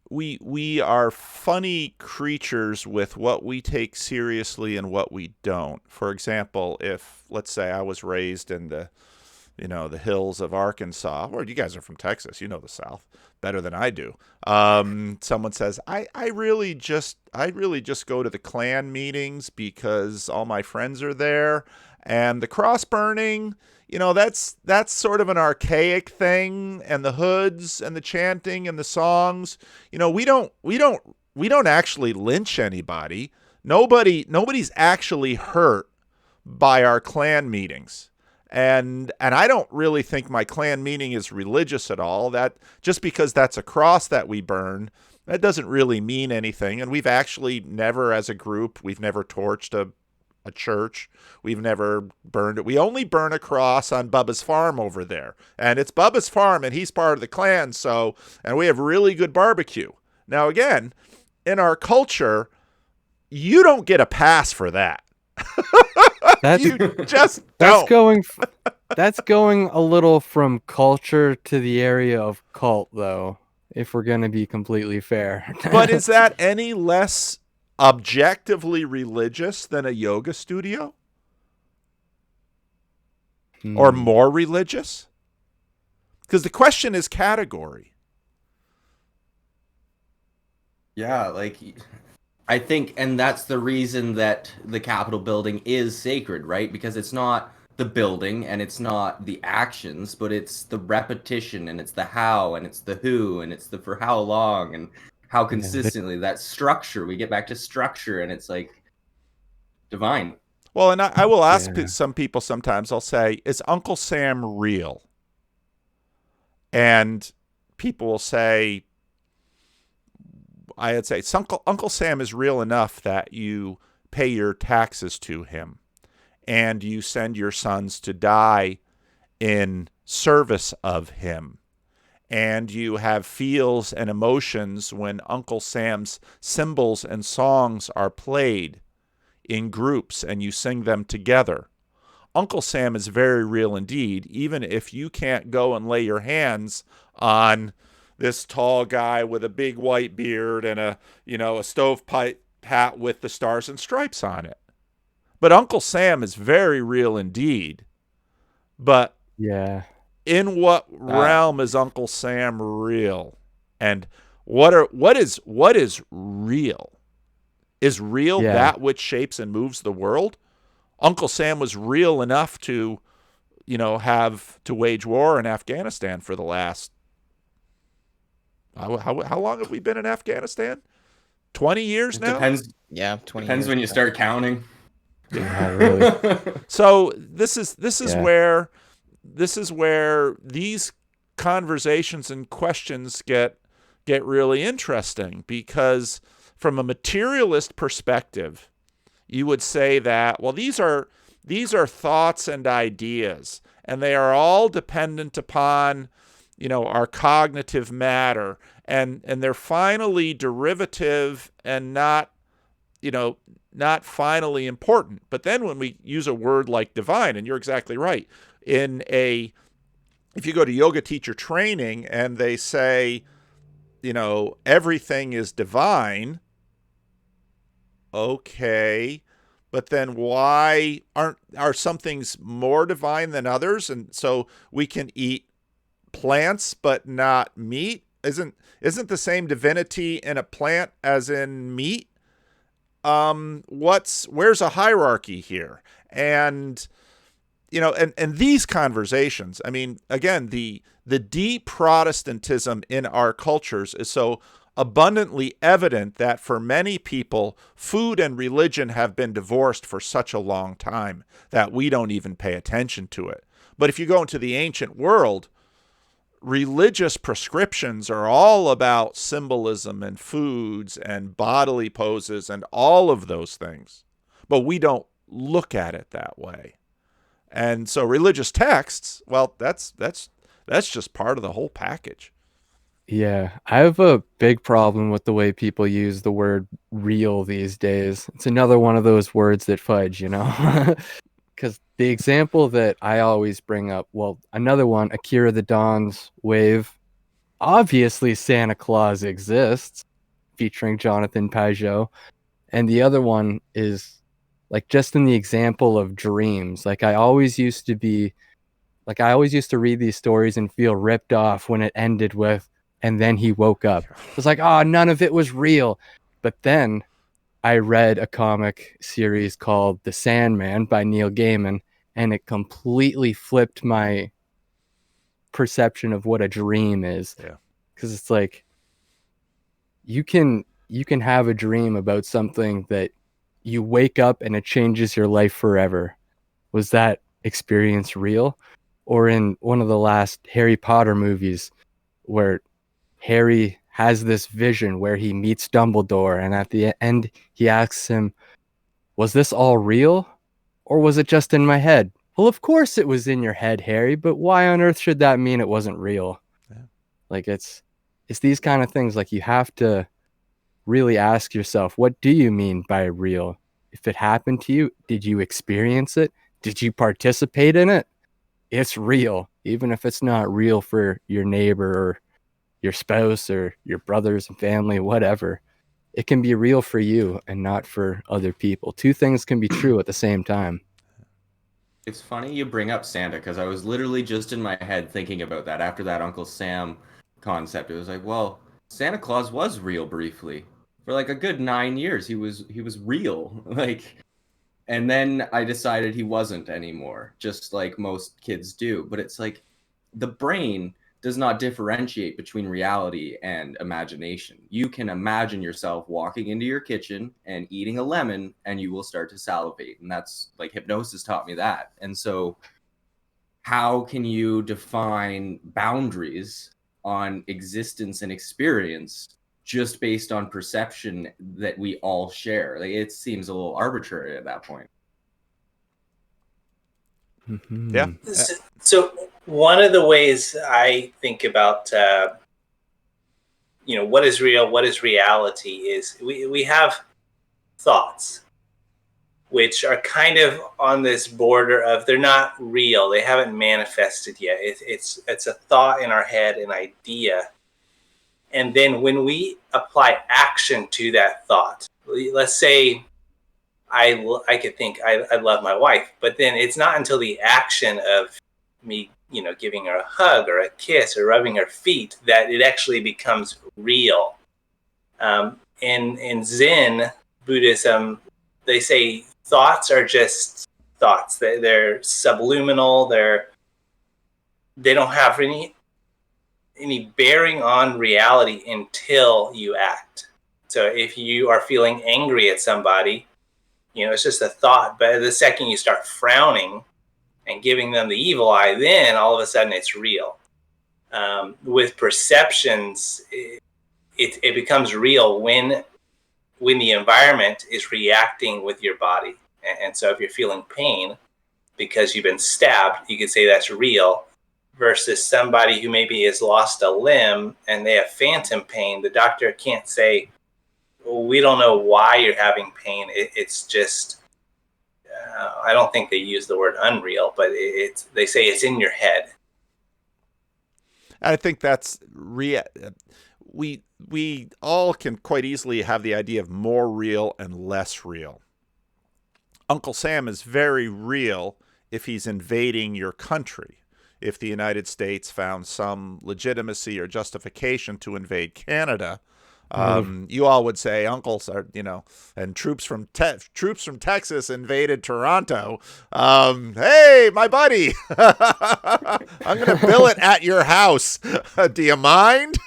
we are funny creatures with what we take seriously and what we don't. For example, if let's say I was raised in the hills of Arkansas, or you guys are from Texas, you know the South better than I do. Someone says, I really just go to the Klan meetings because all my friends are there, and the cross burning, that's sort of an archaic thing, and the hoods and the chanting and the songs, we don't actually lynch anybody. Nobody's actually hurt by our Klan meetings. And I don't really think my Klan meeting is religious at all. That just because that's a cross that we burn, that doesn't really mean anything. And we've actually never, as a group, we've never torched a church. We've never burned it. We only burn a cross on Bubba's farm over there. And it's Bubba's farm, and he's part of the Klan, and we have really good barbecue. Now, again, in our culture, you don't get a pass for that. You just don't. That's going a little from culture to the area of cult, though, if we're going to be completely fair. But is that any less objectively religious than a yoga studio? Or more religious? Because the question is category. Yeah, I think, and that's the reason that the Capitol building is sacred, right? Because it's not the building and it's not the actions, but it's the repetition and it's the how and it's the who and it's the for how long and how consistently. That structure, we get back to structure, and it's divine. Well, and I will ask some people sometimes, I'll say, is Uncle Sam real? And people will say, I'd say Uncle Sam is real enough that you pay your taxes to him and you send your sons to die in service of him. And you have feels and emotions when Uncle Sam's symbols and songs are played in groups and you sing them together. Uncle Sam is very real indeed, even if you can't go and lay your hands on this tall guy with a big white beard and a stovepipe hat with the stars and stripes on it. But Uncle Sam is very real indeed. But in what realm is Uncle Sam real? And what is real? Is real that which shapes and moves the world? Uncle Sam was real enough to, have to wage war in Afghanistan for the last. How long have we been in Afghanistan? 20 years now? Depends. Yeah, 20 Depends years when you start counting. Yeah, really. So this is where these conversations and questions get really interesting, because from a materialist perspective, you would say that, well, these are thoughts and ideas, and they are all dependent upon our cognitive matter, and they're finally derivative and not finally important. But then when we use a word like divine, and you're exactly right, if you go to yoga teacher training and they say, everything is divine, okay, but then why are some things more divine than others? And so we can eat plants but not meat. Isn't the same divinity in a plant as in meat? Where's a hierarchy here? And and these conversations, I mean, again, the deep Protestantism in our cultures is so abundantly evident that for many people, food and religion have been divorced for such a long time that we don't even pay attention to it. But if you go into the ancient world, religious prescriptions are all about symbolism and foods and bodily poses and all of those things. But we don't look at it that way. And so religious texts, well, that's just part of the whole package. Yeah, I have a big problem with the way people use the word real these days. It's another one of those words that fudge, Because the example that I always bring up, well, another one, Akira the Don's Wave. Obviously, Santa Claus exists, featuring Jonathan Pajot. And the other one is, like, just in the example of dreams. I always used to read these stories and feel ripped off when it ended with, and then he woke up. It was like, oh, none of it was real. But then I read a comic series called The Sandman by Neil Gaiman, and it completely flipped my perception of what a dream is. Yeah. Because it's like, you can have a dream about something that you wake up and it changes your life forever. Was that experience real? Or in one of the last Harry Potter movies, where Harry has this vision where he meets Dumbledore, and at the end he asks him, was this all real, or was it just in my head? Well, of course it was in your head, Harry, but why on earth should that mean it wasn't real? Yeah. It's these kind of things, you have to really ask yourself, what do you mean by real? If it happened to you, did you experience it? Did you participate in it? It's real, even if it's not real for your neighbor or your spouse or your brothers and family, whatever. It can be real for you and not for other people. Two things can be true at the same time. It's funny you bring up Santa, because I was literally just in my head thinking about that after that Uncle Sam concept. It was like, well, Santa Claus was real briefly. For a good 9 years, he was real. And then I decided he wasn't anymore, just like most kids do. But it's like, the brain does not differentiate between reality and imagination. You can imagine yourself walking into your kitchen and eating a lemon, and you will start to salivate. And that's hypnosis taught me that. And so how can you define boundaries on existence and experience just based on perception that we all share? It seems a little arbitrary at that point. Mm-hmm. Yeah. So one of the ways I think about, what is real, what is reality, is we have thoughts, which are kind of on this border of, they're not real. They haven't manifested yet. It's a thought in our head, an idea. And then when we apply action to that thought, let's say I could think I love my wife, but then it's not until the action of me, giving her a hug or a kiss or rubbing her feet that it actually becomes real. In Zen Buddhism, they say thoughts are just thoughts. They're subliminal. They don't have any bearing on reality until you act. So if you are feeling angry at somebody, it's just a thought. But the second you start frowning and giving them the evil eye, then all of a sudden it's real. With perceptions, it becomes real when the environment is reacting with your body. And so if you're feeling pain because you've been stabbed, you could say that's real. Versus somebody who maybe has lost a limb and they have phantom pain, the doctor can't say, well, we don't know why you're having pain. It's just, I don't think they use the word unreal, but they say it's in your head. I think that's we all can quite easily have the idea of more real and less real. Uncle Sam is very real if he's invading your country. If the United States found some legitimacy or justification to invade Canada, you all would say uncles are, and troops from Texas invaded Toronto. Hey, my buddy, I'm going to bill it at your house. Do you mind?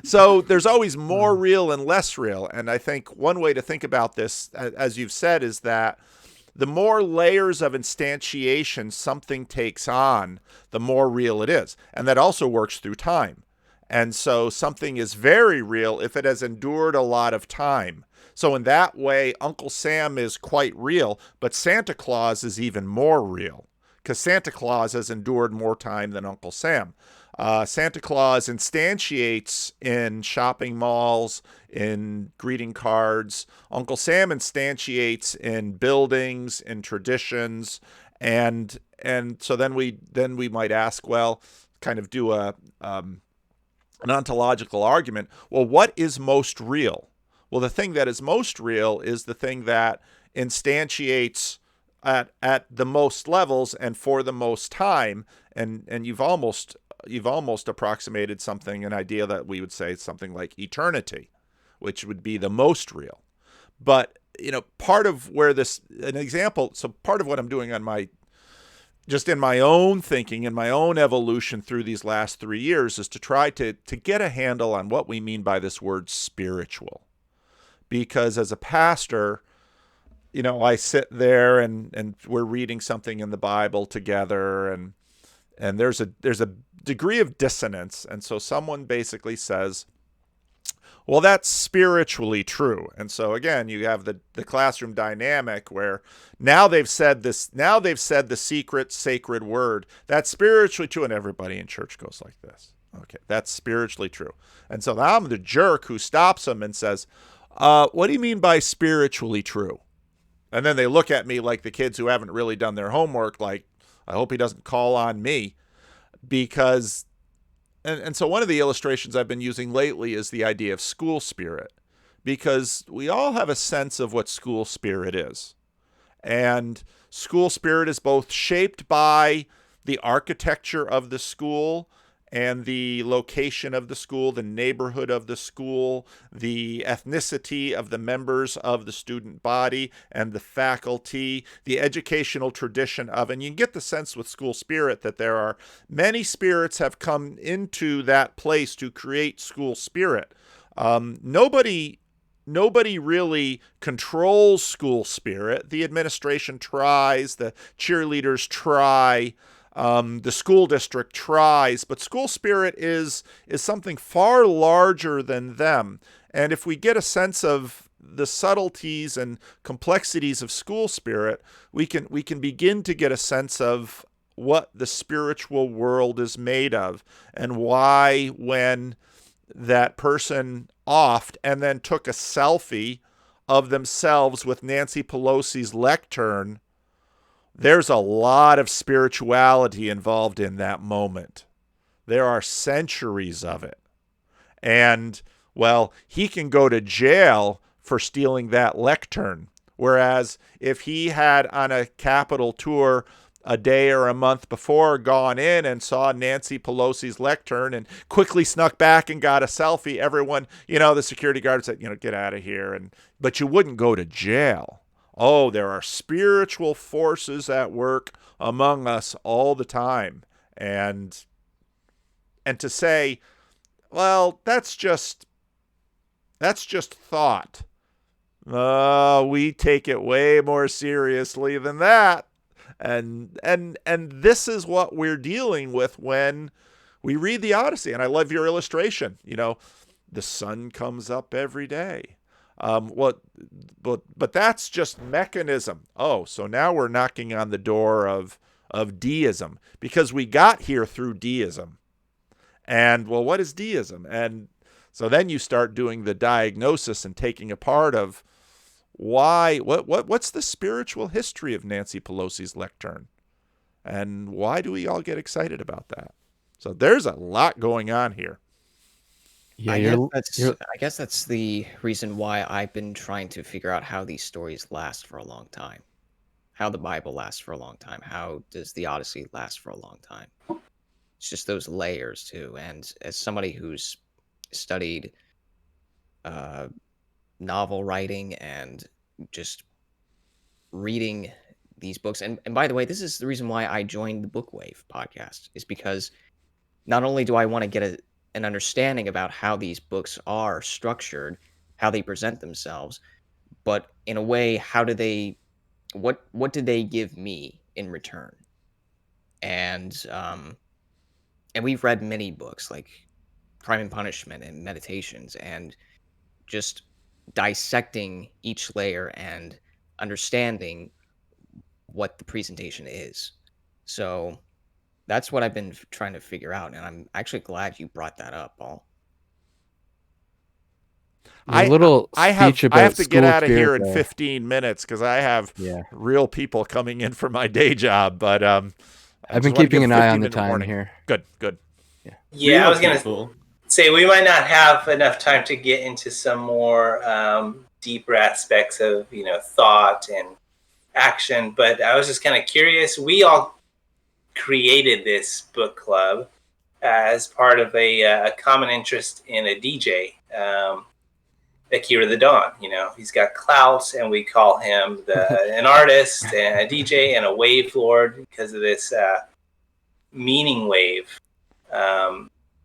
So there's always more real and less real. And I think one way to think about this, as you've said, is that the more layers of instantiation something takes on, the more real it is. And that also works through time. And so something is very real if it has endured a lot of time. So in that way, Uncle Sam is quite real, but Santa Claus is even more real because Santa Claus has endured more time than Uncle Sam. Santa Claus instantiates in shopping malls, in greeting cards. Uncle Sam instantiates in buildings, in traditions, and so then we might ask, well, kind of do an ontological argument. Well, what is most real? Well, the thing that is most real is the thing that instantiates at the most levels and for the most time. And you've almost approximated an idea that we would say something like eternity, which would be the most real. But part of where part of what I'm doing on just in my own thinking and my own evolution through these last 3 years is to try to get a handle on what we mean by this word spiritual. Because as a pastor, I sit there and we're reading something in the Bible together and there's a degree of dissonance. And so someone basically says, well, that's spiritually true. And so again, you have the classroom dynamic where now they've said the secret sacred word. That's spiritually true. And everybody in church goes like this. Okay, that's spiritually true. And so now I'm the jerk who stops them and says, what do you mean by spiritually true? And then they look at me like the kids who haven't really done their homework, like, I hope he doesn't call on me. Because And so one of the illustrations I've been using lately is the idea of school spirit, because we all have a sense of what school spirit is. And school spirit is both shaped by the architecture of the school and the location of the school, the neighborhood of the school, the ethnicity of the members of the student body and the faculty, the educational tradition of, and you can get the sense with school spirit that there are many spirits have come into that place to create school spirit. Nobody really controls school spirit. The administration tries, the cheerleaders try, the school district tries, but school spirit is something far larger than them. And if we get a sense of the subtleties and complexities of school spirit, we can begin to get a sense of what the spiritual world is made of and why when that person offed and then took a selfie of themselves with Nancy Pelosi's lectern, there's a lot of spirituality involved in that moment. There are centuries of it. And, well, he can go to jail for stealing that lectern. Whereas if he had on a Capitol tour a day or a month before gone in and saw Nancy Pelosi's lectern and quickly snuck back and got a selfie, everyone, the security guard said, get out of here. But you wouldn't go to jail. Oh, there are spiritual forces at work among us all the time. And to say, well, that's just thought. We take it way more seriously than that. And this is what we're dealing with when we read the Odyssey. And I love your illustration. The sun comes up every day. But that's just mechanism. Oh, so now we're knocking on the door of deism because we got here through deism. And well, what is deism? And so then you start doing the diagnosis and taking apart of what's the spiritual history of Nancy Pelosi's lectern? And why do we all get excited about that? So there's a lot going on here. Yeah, I guess that's the reason why I've been trying to figure out how these stories last for a long time. How the Bible lasts for a long time. How does the Odyssey last for a long time? It's just those layers too. And as somebody who's studied novel writing and just reading these books, and by the way, this is the reason why I joined the Bookwave podcast, is because not only do I want to get an understanding about how these books are structured, how they present themselves, but in a way, how do they, what do they give me in return? And we've read many books like Crime and Punishment and Meditations, and just dissecting each layer and understanding what the presentation is. So that's what I've been trying to figure out, and I'm actually glad you brought that up, Paul. I have to get out of here in there. 15 minutes because I have Yeah. real people coming in for my day job. But I've been keeping an eye on the time here. Good. Yeah, I was going to say we might not have enough time to get into some more deeper aspects of thought and action, but I was just kind of curious. We all created this book club as part of a common interest in a DJ, Akira the Don. He's got clout, and we call him an artist and a DJ and a wave lord because of this meaning wave.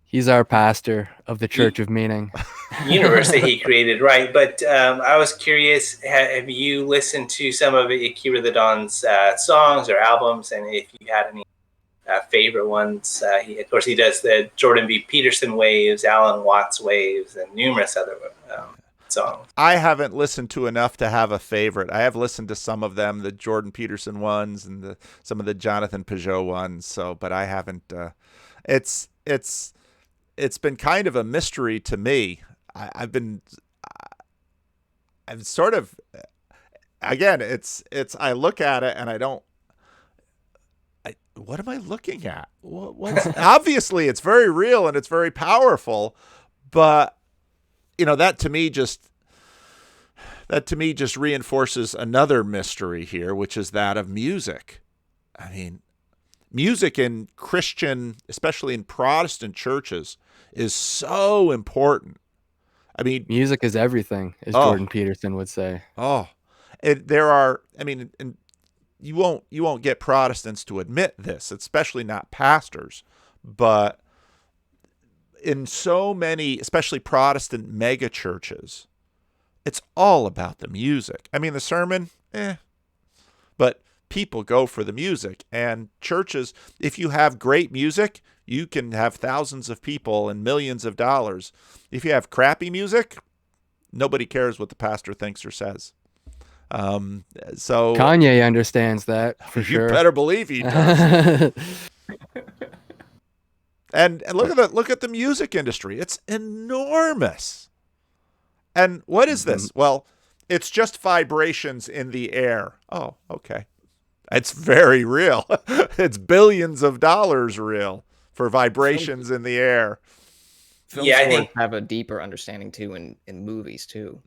He's our pastor of the Church of Meaning universe that he created, right? But I was curious, have you listened to some of Akira the Don's songs or albums, and if you had any favorite ones? Of course, he does the Jordan B. Peterson waves, Alan Watts waves, and numerous other songs. I haven't listened to enough to have a favorite. I have listened to some of them, the Jordan Peterson ones and some of the Jonathan Peugeot ones. So, but I haven't. It's been kind of a mystery to me. I've sort of, again, it's I look at it and I don't. What am I looking at? What's obviously it's very real and it's very powerful, but that to me just reinforces another mystery here, which is that of music. I mean, music in Christian, especially in Protestant churches, is so important. I mean, music is everything, as Jordan Peterson would say. And you won't get Protestants to admit this, especially not pastors, but in so many, especially Protestant mega churches, it's all about the music. I mean, the sermon, but people go for the music. And churches, if you have great music, you can have thousands of people and millions of dollars. If you have crappy music, nobody cares what the pastor thinks or says. So Kanye understands that for sure. You better believe he does. And look at the music industry. It's enormous. And what is this? Well, it's just vibrations in the air. Oh, okay. It's very real. It's billions of dollars real for vibrations in the air. Film scores have a deeper understanding too in movies too,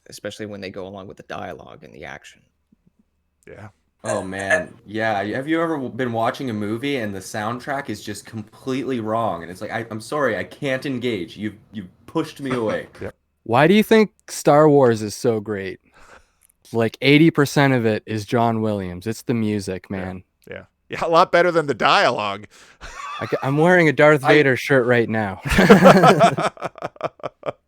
especially when they go along with the dialogue and the action. Yeah. Oh man, yeah. Have you ever been watching a movie and the soundtrack is just completely wrong, and it's like, I'm sorry, I can't engage. You've pushed me away. Yep. Why do you think Star Wars is so great? Like 80% of it is John Williams. It's the music, man. Yeah, a lot better than the dialogue. I'm wearing a Darth Vader shirt right now.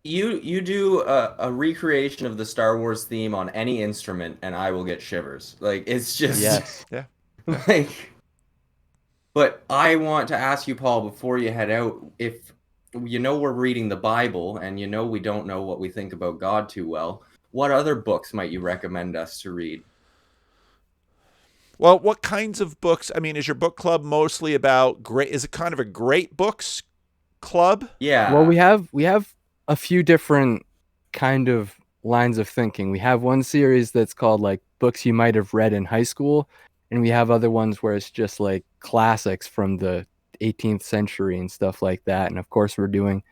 You do a recreation of the Star Wars theme on any instrument, and I will get shivers. Like, it's just Yeah. like. But I want to ask you, Paul, before you head out, if we're reading the Bible, and we don't know what we think about God too well, what other books might you recommend us to read? Well, what kinds of books? I mean, is your book club mostly about is it kind of a great books club? Yeah. Well, we have a few different kind of lines of thinking. We have one series that's called like books you might have read in high school, and we have other ones where it's just like classics from the 18th century and stuff like that. And of course, we're doing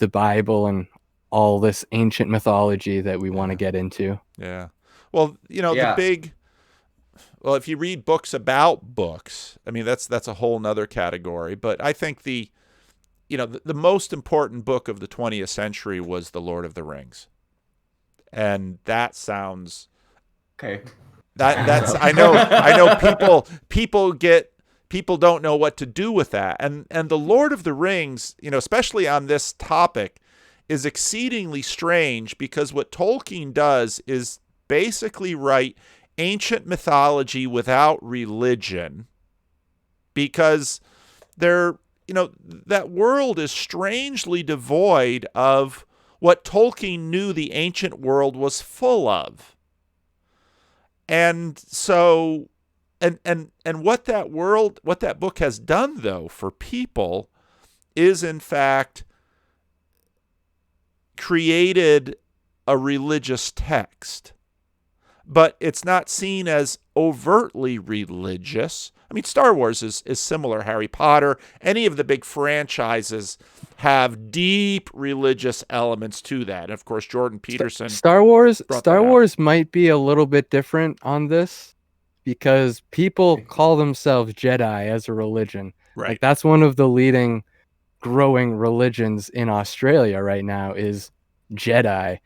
the Bible and all this ancient mythology that we want to get into. Yeah. Well, Yeah. well, if you read books about books, I mean, that's a whole nother category. But I think the most important book of the 20th century was The Lord of the Rings. And that sounds Okay. that's I know people don't know what to do with that. And The Lord of the Rings, especially on this topic, is exceedingly strange, because what Tolkien does is basically write ancient mythology without religion, because that world is strangely devoid of what Tolkien knew the ancient world was full of. And so and what that book has done, though, for people is, in fact, created a religious text. But it's not seen as overtly religious. I mean, Star Wars is similar. Harry Potter, any of the big franchises have deep religious elements to that. And of course, Jordan Peterson. Star Wars might be a little bit different on this, because people call themselves Jedi as a religion. Right. Like, that's one of the leading growing religions in Australia right now is Jedi.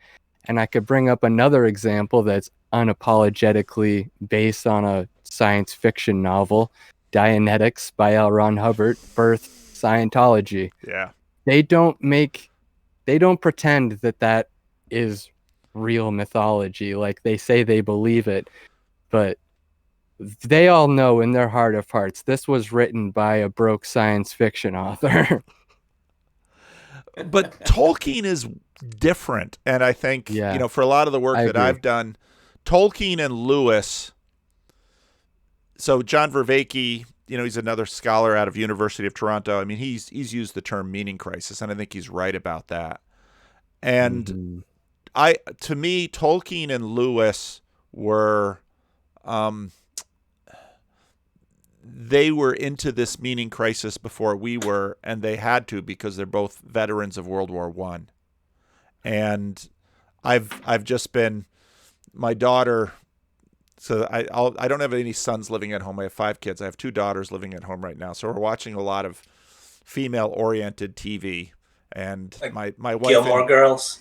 And I could bring up another example that's unapologetically based on a science fiction novel, Dianetics by L. Ron Hubbard, birthed Scientology. Yeah. They don't pretend that is real mythology. Like, they say they believe it, but they all know in their heart of hearts this was written by a broke science fiction author. But Tolkien is different, and I think for a lot of the work that I've done, Tolkien and Lewis. So John Vervaeke, he's another scholar out of University of Toronto. I mean, he's used the term meaning crisis, and I think he's right about that. And to me, Tolkien and Lewis were they were into this meaning crisis before we were, and they had to, because they're both veterans of World War I. And I've just been, my daughter, so I don't have any sons living at home. I have 5 kids. I have 2 daughters living at home right now. So we're watching a lot of female-oriented TV. And like my wife, Gilmore Girls.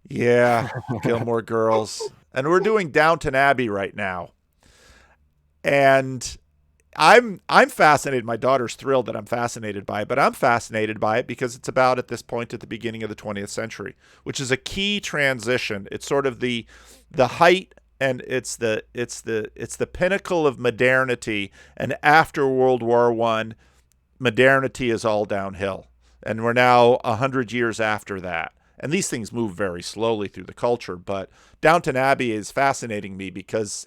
Yeah, Gilmore Girls. And we're doing Downton Abbey right now. And I'm fascinated. My daughter's thrilled that I'm fascinated by it, but I'm fascinated by it because it's about, at this point, at the beginning of the 20th century, which is a key transition. It's sort of the height, and it's the pinnacle of modernity. And after World War I, modernity is all downhill, and we're now 100 years after that. And these things move very slowly through the culture. But Downton Abbey is fascinating me because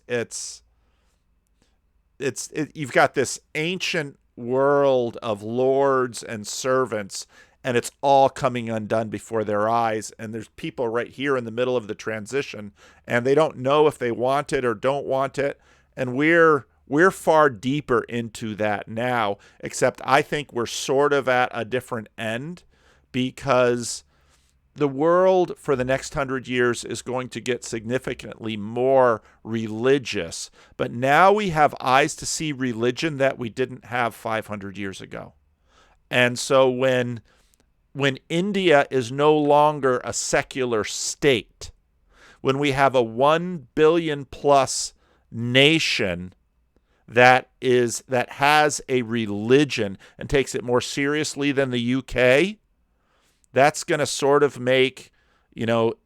you've got this ancient world of lords and servants, and it's all coming undone before their eyes. And there's people right here in the middle of the transition, and they don't know if they want it or don't want it. And we're far deeper into that now, except I think we're sort of at a different end, because the world for the next 100 years is going to get significantly more religious. But now we have eyes to see religion that we didn't have 500 years ago. And so when India is no longer a secular state, when we have a 1 billion plus nation that has a religion and takes it more seriously than the UK, that's going to sort of make,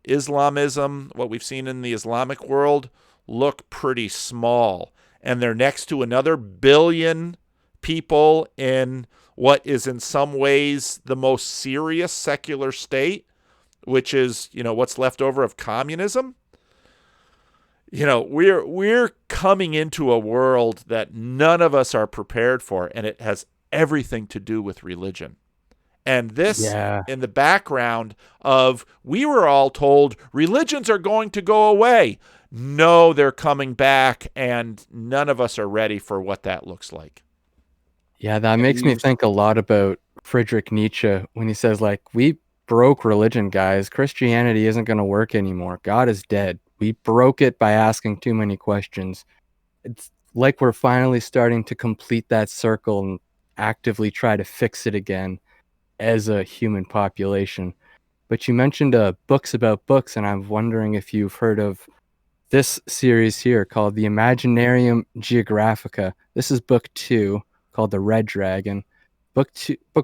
Islamism, what we've seen in the Islamic world, look pretty small. And they're next to another billion people in what is in some ways the most serious secular state, which is, what's left over of communism. We're coming into a world that none of us are prepared for, and it has everything to do with religion. And this, in the background of, we were all told religions are going to go away. No, they're coming back, and none of us are ready for what that looks like. Yeah, that makes me think a lot about Friedrich Nietzsche when he says, like, we broke religion, guys. Christianity isn't going to work anymore. God is dead. We broke it by asking too many questions. It's like we're finally starting to complete that circle and actively try to fix it again as a human population. But you mentioned books about books, and I'm wondering if you've heard of this series here called the Imaginarium Geographica. This is book 2, called The Red Dragon. Book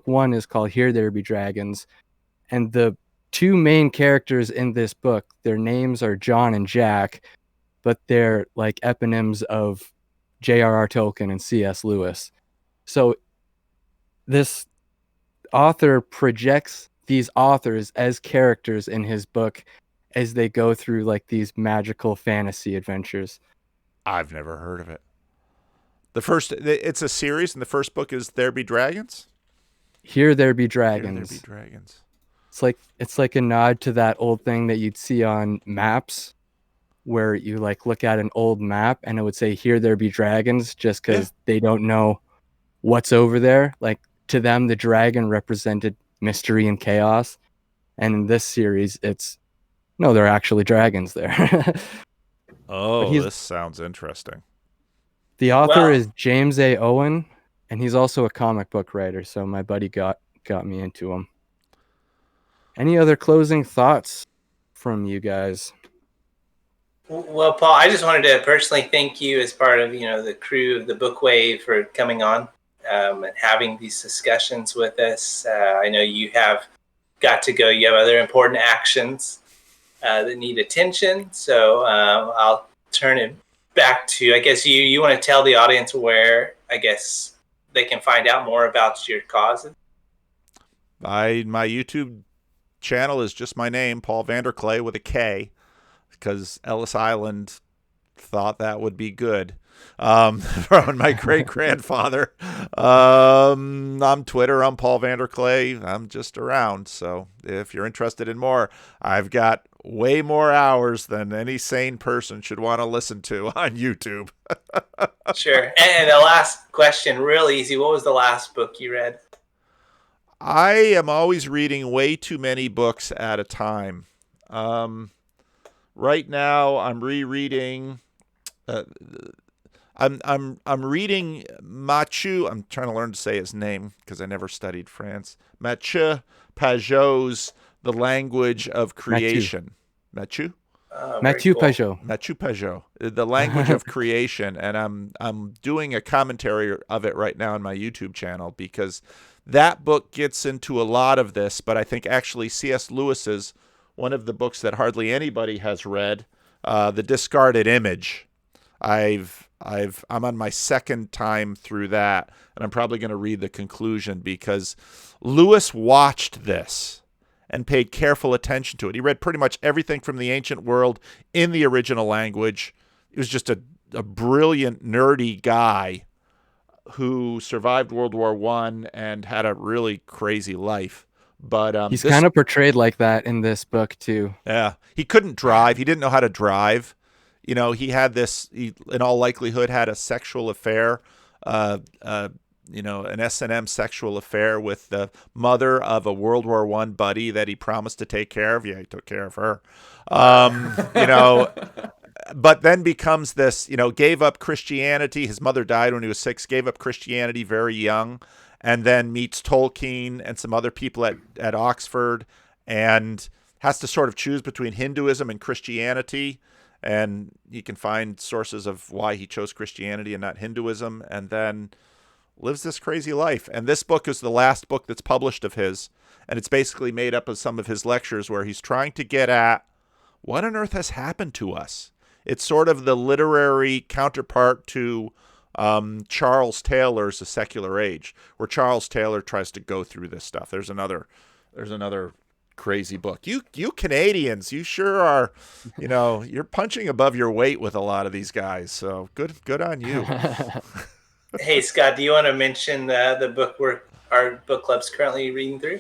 1 is called Here There Be Dragons. And the two main characters in this book, their names are John and Jack, but they're like eponyms of J.R.R. Tolkien and C.S. Lewis. So this author projects these authors as characters in his book as they go through like these magical fantasy adventures. I've never heard of it. It's a series, and the first book is There Be Dragons? Here There Be Dragons. Here There Be Dragons. It's like a nod to that old thing that you'd see on maps, where you like look at an old map and it would say Here There Be Dragons, just because they don't know what's over there. Like, to them, the dragon represented mystery and chaos. And in this series, no, there are actually dragons there. Oh, this sounds interesting. The author is James A. Owen, and he's also a comic book writer. So my buddy got me into him. Any other closing thoughts from you guys? Well, Paul, I just wanted to personally thank you as part of the crew of the Book Wave for coming on and having these discussions with us. I know you have got to go. You have other important actions that need attention. So I'll turn it back to, I guess, you want to tell the audience where, I guess, they can find out more about your cause. My YouTube channel is just my name, Paul Vanderklay, with a K, because Ellis Island thought that would be good. From my great-grandfather. On Twitter, I'm Paul Vanderklay. I'm just around. So if you're interested in more, I've got way more hours than any sane person should want to listen to on YouTube. Sure. And the last question, real easy. What was the last book you read? I am always reading way too many books at a time. Right now, I'm rereading. I'm reading Mathieu. I'm trying to learn to say his name because I never studied France. Mathieu Pajot's The Language of Creation. Mathieu Pajot. Mathieu Pajot. The Language of Creation, and I'm doing a commentary of it right now on my YouTube channel because that book gets into a lot of this, but I think actually C.S. Lewis's, one of the books that hardly anybody has read, The Discarded Image. I'm on my second time through that, and I'm probably going to read the conclusion because Lewis watched this and paid careful attention to it. He read pretty much everything from the ancient world in the original language. He was just a brilliant, nerdy guy who survived World War I and had a really crazy life. But he's kind of portrayed like that in this book too. Yeah, he couldn't drive. He didn't know how to drive. He had this. He, in all likelihood, had a sexual affair. An S&M sexual affair with the mother of a World War I buddy that he promised to take care of. Yeah, he took care of her. But then becomes this, gave up Christianity. His mother died when he was 6, gave up Christianity very young, and then meets Tolkien and some other people at Oxford and has to sort of choose between Hinduism and Christianity. And you can find sources of why he chose Christianity and not Hinduism, and then lives this crazy life. And this book is the last book that's published of his, and it's basically made up of some of his lectures where he's trying to get at what on earth has happened to us. It's sort of the literary counterpart to Charles Taylor's The Secular Age, where Charles Taylor tries to go through this stuff. There's another crazy book. You Canadians, you sure are, you're punching above your weight with a lot of these guys. So good on you. Hey, Scott, do you want to mention the book our book club's currently reading through?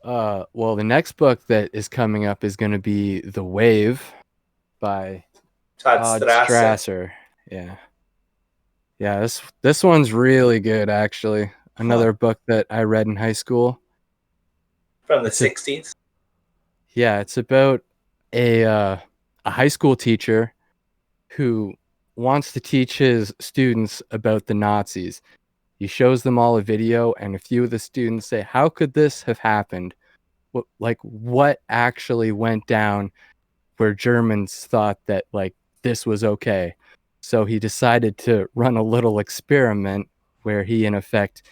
Well, the next book that is coming up is going to be The Wave by Todd Strasser. Yeah. This one's really good, actually. Another book that I read in high school. from the It's a- 60s. Yeah, it's about a high school teacher who wants to teach his students about the Nazis. He shows them all a video, and a few of the students say, "How could this have happened? What actually went down where Germans thought that like this was okay?" So he decided to run a little experiment where he, in effect,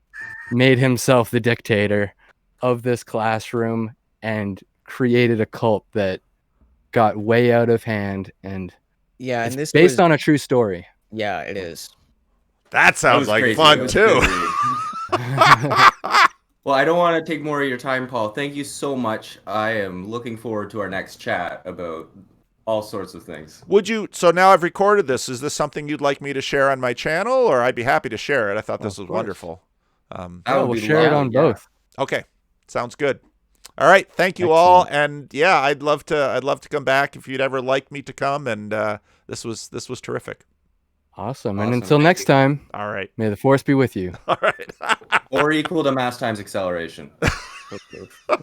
made himself the dictator of this classroom and created a cult that got way out of hand, and Yeah, it's and this based was on a true story. yeah, it is. That That sounds was like crazy. fun That was a too. good read. Well, I don't want to take more of your time, Paul. Thank you so much. I am looking forward to our next chat about all sorts of things. Would you? So now I've recorded this. Is this something you'd like me to share on my channel, or I'd be happy to share it? I thought this Of was course. wonderful. That Yeah, would we'll be share it lovely, on yeah. both. Okay, sounds good. All right, thank you all, and yeah, I'd love to come back if you'd ever like me to come. And this was terrific. Awesome. Awesome. And until Thank next you. time, All right, may the force be with you. all right. Or equal to mass times acceleration. Have